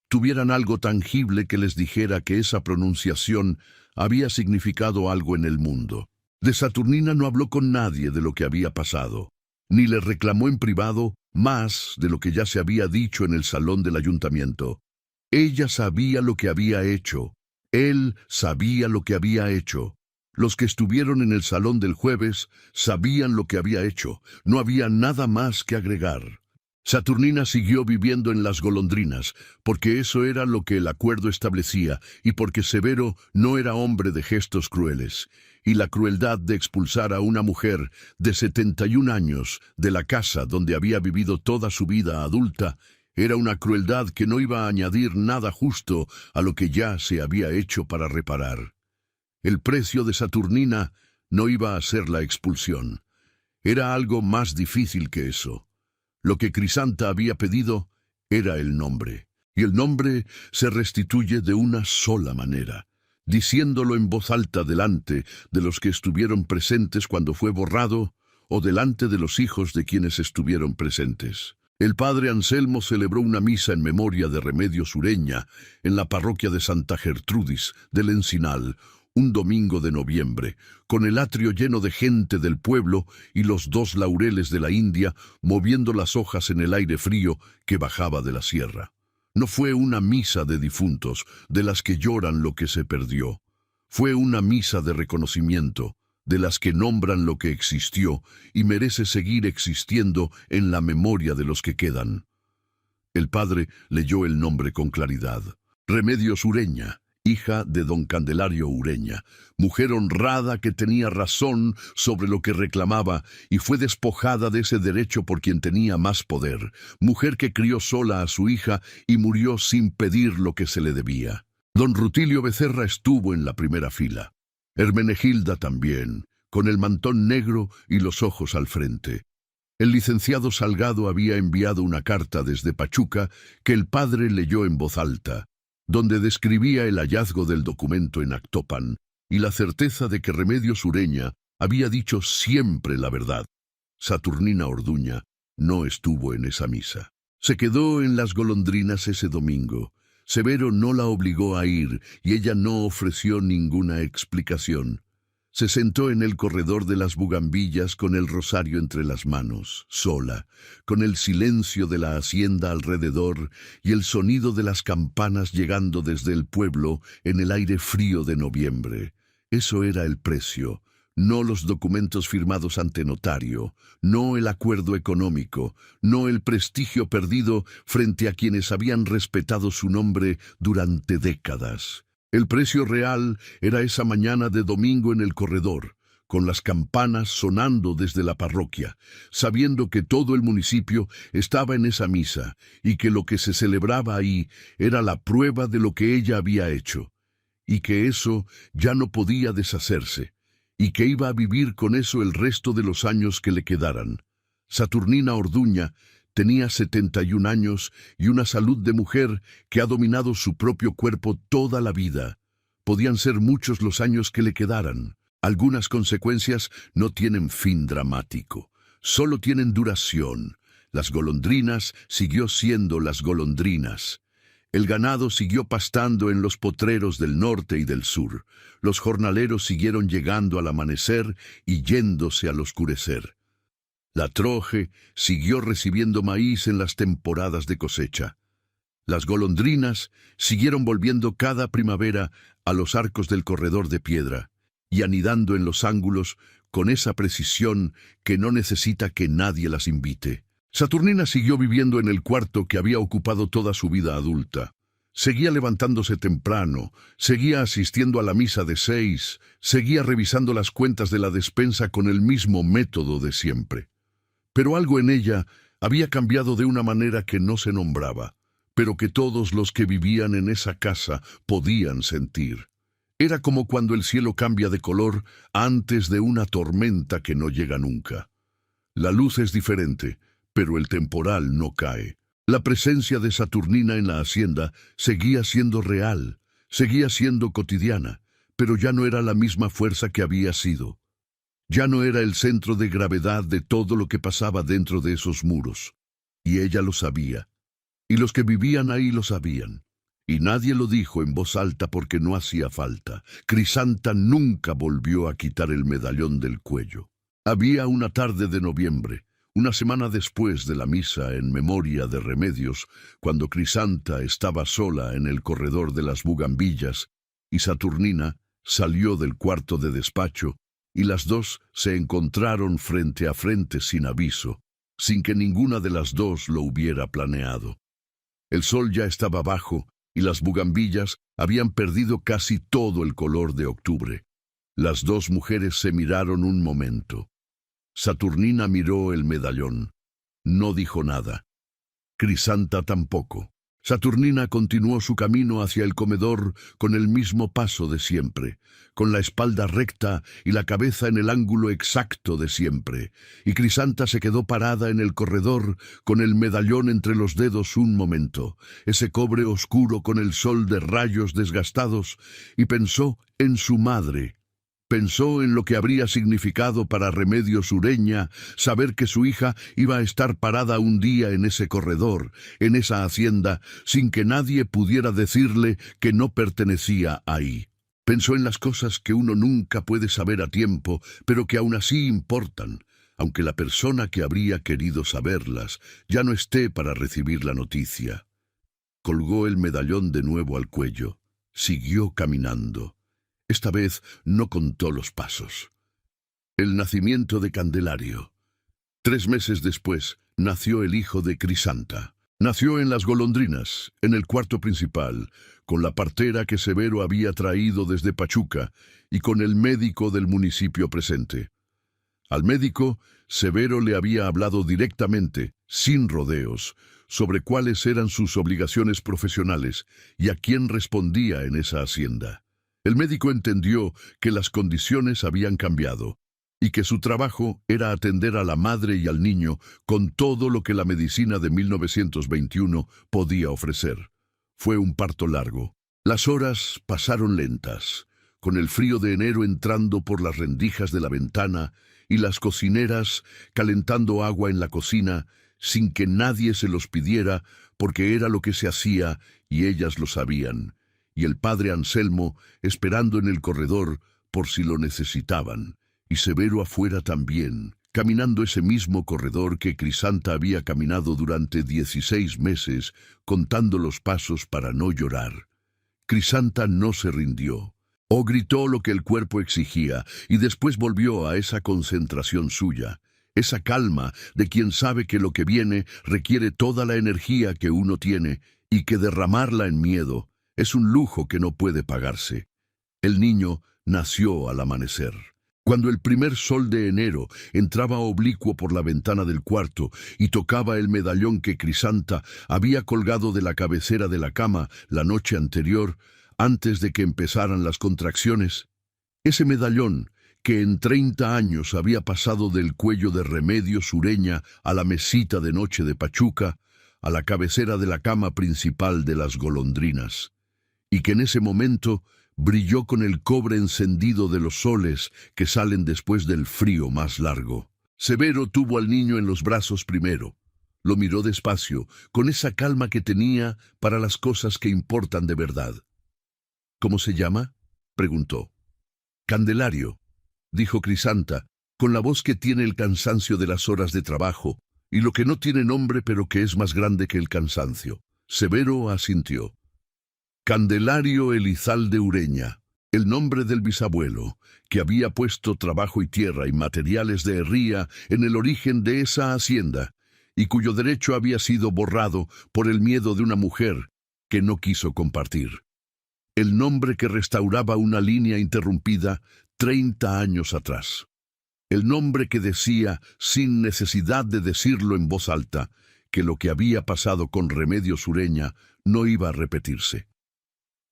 tuvieran algo tangible que les dijera que esa pronunciación había significado algo en el mundo. De Saturnina no habló con nadie de lo que había pasado, ni le reclamó en privado más de lo que ya se había dicho en el salón del ayuntamiento. Ella sabía lo que había hecho. Él sabía lo que había hecho. Los que estuvieron en el salón del jueves sabían lo que había hecho. No había nada más que agregar. Saturnina siguió viviendo en Las Golondrinas, porque eso era lo que el acuerdo establecía, y porque Severo no era hombre de gestos crueles. Y la crueldad de expulsar a una mujer de 71 años de la casa donde había vivido toda su vida adulta era una crueldad que no iba a añadir nada justo a lo que ya se había hecho para reparar. El precio de Saturnina no iba a ser la expulsión. Era algo más difícil que eso. Lo que Crisanta había pedido era el nombre, y el nombre se restituye de una sola manera, diciéndolo en voz alta delante de los que estuvieron presentes cuando fue borrado, o delante de los hijos de quienes estuvieron presentes. El padre Anselmo celebró una misa en memoria de Remedios Ureña en la parroquia de Santa Gertrudis del Encinal, un domingo de noviembre, con el atrio lleno de gente del pueblo y los 2 laureles de la India moviendo las hojas en el aire frío que bajaba de la sierra. No fue una misa de difuntos, de las que lloran lo que se perdió. Fue una misa de reconocimiento, de las que nombran lo que existió y merece seguir existiendo en la memoria de los que quedan. El padre leyó el nombre con claridad. Remedios Ureña, hija de don Candelario Ureña, mujer honrada que tenía razón sobre lo que reclamaba y fue despojada de ese derecho por quien tenía más poder, mujer que crió sola a su hija y murió sin pedir lo que se le debía. Don Rutilio Becerra estuvo en la primera fila. Hermenegilda también, con el mantón negro y los ojos al frente. El licenciado Salgado había enviado una carta desde Pachuca que el padre leyó en voz alta, donde describía el hallazgo del documento en Actopan y la certeza de que Remedios Ureña había dicho siempre la verdad. Saturnina Orduña no estuvo en esa misa. Se quedó en Las Golondrinas ese domingo. Severo no la obligó a ir y ella no ofreció ninguna explicación. Se sentó en el corredor de las bugambillas con el rosario entre las manos, sola, con el silencio de la hacienda alrededor y el sonido de las campanas llegando desde el pueblo en el aire frío de noviembre. Eso era el precio, no los documentos firmados ante notario, no el acuerdo económico, no el prestigio perdido frente a quienes habían respetado su nombre durante décadas. El precio real era esa mañana de domingo en el corredor, con las campanas sonando desde la parroquia, sabiendo que todo el municipio estaba en esa misa y que lo que se celebraba ahí era la prueba de lo que ella había hecho, y que eso ya no podía deshacerse, y que iba a vivir con eso el resto de los años que le quedaran. Saturnina Orduña tenía 71 años y una salud de mujer que ha dominado su propio cuerpo toda la vida. Podían ser muchos los años que le quedaran. Algunas consecuencias no tienen fin dramático, solo tienen duración. Las Golondrinas siguió siendo Las Golondrinas. El ganado siguió pastando en los potreros del norte y del sur. Los jornaleros siguieron llegando al amanecer y yéndose al oscurecer. La troje siguió recibiendo maíz en las temporadas de cosecha. Las golondrinas siguieron volviendo cada primavera a los arcos del corredor de piedra y anidando en los ángulos con esa precisión que no necesita que nadie las invite. Saturnina siguió viviendo en el cuarto que había ocupado toda su vida adulta. Seguía levantándose temprano, seguía asistiendo a la misa de 6, seguía revisando las cuentas de la despensa con el mismo método de siempre. Pero algo en ella había cambiado de una manera que no se nombraba, pero que todos los que vivían en esa casa podían sentir. Era como cuando el cielo cambia de color antes de una tormenta que no llega nunca. La luz es diferente, pero el temporal no cae. La presencia de Saturnina en la hacienda seguía siendo real, seguía siendo cotidiana, pero ya no era la misma fuerza que había sido. Ya no era el centro de gravedad de todo lo que pasaba dentro de esos muros. Y ella lo sabía. Y los que vivían ahí lo sabían. Y nadie lo dijo en voz alta porque no hacía falta. Crisanta nunca volvió a quitar el medallón del cuello. Había una tarde de noviembre, una semana después de la misa en memoria de Remedios, cuando Crisanta estaba sola en el corredor de las bugambillas y Saturnina salió del cuarto de despacho y las dos se encontraron frente a frente sin aviso, sin que ninguna de las dos lo hubiera planeado. El sol ya estaba bajo y las bugambillas habían perdido casi todo el color de octubre. Las dos mujeres se miraron un momento. Saturnina miró el medallón. No dijo nada. Crisanta tampoco. Saturnina continuó su camino hacia el comedor con el mismo paso de siempre, con la espalda recta y la cabeza en el ángulo exacto de siempre, y Crisanta se quedó parada en el corredor con el medallón entre los dedos un momento, ese cobre oscuro con el sol de rayos desgastados, y pensó en su madre. Pensó en lo que habría significado para Remedios Ureña saber que su hija iba a estar parada un día en ese corredor, en esa hacienda, sin que nadie pudiera decirle que no pertenecía ahí. Pensó en las cosas que uno nunca puede saber a tiempo, pero que aún así importan, aunque la persona que habría querido saberlas ya no esté para recibir la noticia. Colgó el medallón de nuevo al cuello. Siguió caminando. Esta vez no contó los pasos. El nacimiento de Candelario. 3 meses después, nació el hijo de Crisanta. Nació en Las Golondrinas, en el cuarto principal, con la partera que Severo había traído desde Pachuca y con el médico del municipio presente. Al médico, Severo le había hablado directamente, sin rodeos, sobre cuáles eran sus obligaciones profesionales y a quién respondía en esa hacienda. El médico entendió que las condiciones habían cambiado y que su trabajo era atender a la madre y al niño con todo lo que la medicina de 1921 podía ofrecer. Fue un parto largo. Las horas pasaron lentas, con el frío de enero entrando por las rendijas de la ventana y las cocineras calentando agua en la cocina sin que nadie se los pidiera porque era lo que se hacía y ellas lo sabían. Y el padre Anselmo esperando en el corredor por si lo necesitaban, y Severo afuera también, caminando ese mismo corredor que Crisanta había caminado durante 16 meses, contando los pasos para no llorar. Crisanta no se rindió, o gritó lo que el cuerpo exigía, y después volvió a esa concentración suya, esa calma de quien sabe que lo que viene requiere toda la energía que uno tiene, y que derramarla en miedo es un lujo que no puede pagarse. El niño nació al amanecer. Cuando el primer sol de enero entraba oblicuo por la ventana del cuarto y tocaba el medallón que Crisanta había colgado de la cabecera de la cama la noche anterior, antes de que empezaran las contracciones, ese medallón que en 30 años había pasado del cuello de Remedios Ureña a la mesita de noche de Pachuca, a la cabecera de la cama principal de Las Golondrinas, y que en ese momento brilló con el cobre encendido de los soles que salen después del frío más largo. Severo tuvo al niño en los brazos primero. Lo miró despacio, con esa calma que tenía para las cosas que importan de verdad. ¿Cómo se llama?, preguntó. Candelario, dijo Crisanta, con la voz que tiene el cansancio de las horas de trabajo, y lo que no tiene nombre pero que es más grande que el cansancio. Severo asintió. Candelario Elizalde Ureña, el nombre del bisabuelo, que había puesto trabajo y tierra y materiales de herría en el origen de esa hacienda, y cuyo derecho había sido borrado por el miedo de una mujer que no quiso compartir. El nombre que restauraba una línea interrumpida 30 años atrás. El nombre que decía, sin necesidad de decirlo en voz alta, que lo que había pasado con Remedios Ureña no iba a repetirse.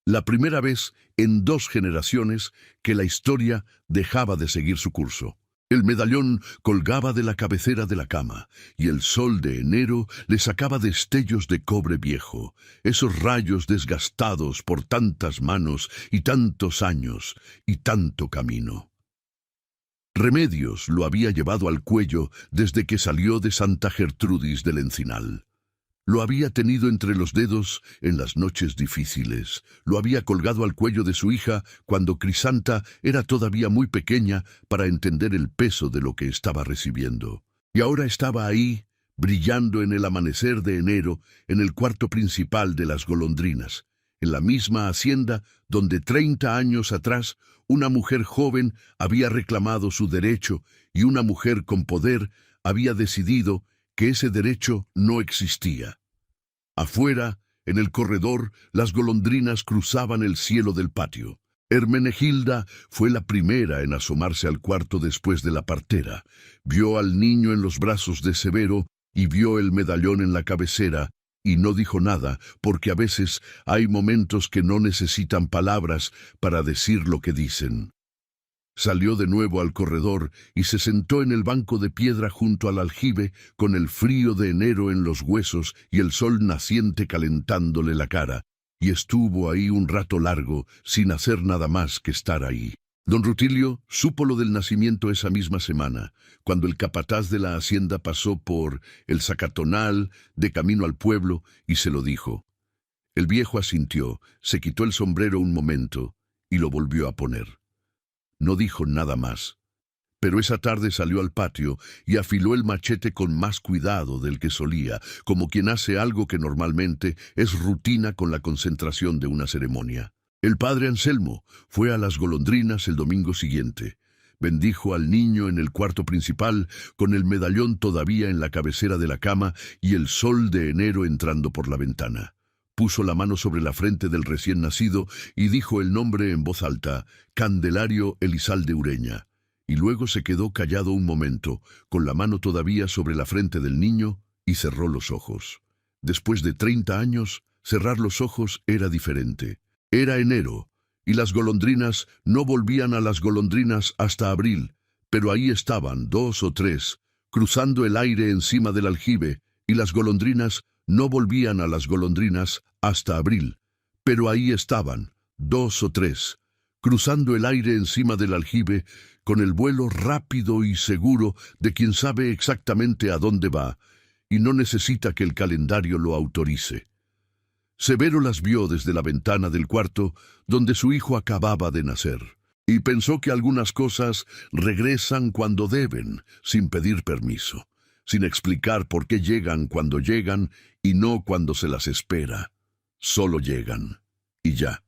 La primera vez en 2 generaciones que la historia dejaba de seguir su curso. El medallón colgaba de la cabecera de la cama, y el sol de enero le sacaba destellos de cobre viejo, esos rayos desgastados por tantas manos y tantos años y tanto camino. Remedios lo había llevado al cuello desde que salió de Santa Gertrudis del Encinal. Lo había tenido entre los dedos en las noches difíciles. Lo había colgado al cuello de su hija cuando Crisanta era todavía muy pequeña para entender el peso de lo que estaba recibiendo. Y ahora estaba ahí, brillando en el amanecer de enero, en el cuarto principal de las golondrinas, en la misma hacienda donde 30 años atrás una mujer joven había reclamado su derecho y una mujer con poder había decidido que ese derecho no existía. Afuera, en el corredor, las golondrinas cruzaban el cielo del patio. Hermenegilda fue la primera en asomarse al cuarto después de la partera. Vio al niño en los brazos de Severo y vio el medallón en la cabecera, y no dijo nada, porque a veces hay momentos que no necesitan palabras para decir lo que dicen. Salió de nuevo al corredor y se sentó en el banco de piedra junto al aljibe, con el frío de enero en los huesos y el sol naciente calentándole la cara, y estuvo ahí un rato largo, sin hacer nada más que estar ahí. Don Rutilio supo lo del nacimiento esa misma semana, cuando el capataz de la hacienda pasó por el Zacatonal de camino al pueblo y se lo dijo. El viejo asintió, se quitó el sombrero un momento y lo volvió a poner. No dijo nada más, pero esa tarde salió al patio y afiló el machete con más cuidado del que solía, como quien hace algo que normalmente es rutina con la concentración de una ceremonia. El padre Anselmo fue a las golondrinas el domingo siguiente. Bendijo al niño en el cuarto principal, con el medallón todavía en la cabecera de la cama y el sol de enero entrando por la ventana. Puso la mano sobre la frente del recién nacido y dijo el nombre en voz alta, Candelario Elizalde Ureña, y luego se quedó callado un momento, con la mano todavía sobre la frente del niño, y cerró los ojos. Después de 30 años, cerrar los ojos era diferente. Era enero, y las golondrinas no volvían a las golondrinas hasta abril, pero ahí estaban 2 o 3, cruzando el aire encima del aljibe, y las golondrinas no volvían a las golondrinas hasta abril, pero ahí estaban, 2 o 3, cruzando el aire encima del aljibe, con el vuelo rápido y seguro de quien sabe exactamente a dónde va, y no necesita que el calendario lo autorice. Severo las vio desde la ventana del cuarto, donde su hijo acababa de nacer, y pensó que algunas cosas regresan cuando deben, sin pedir permiso, sin explicar por qué llegan cuando llegan y no cuando se las espera. Solo llegan, y ya.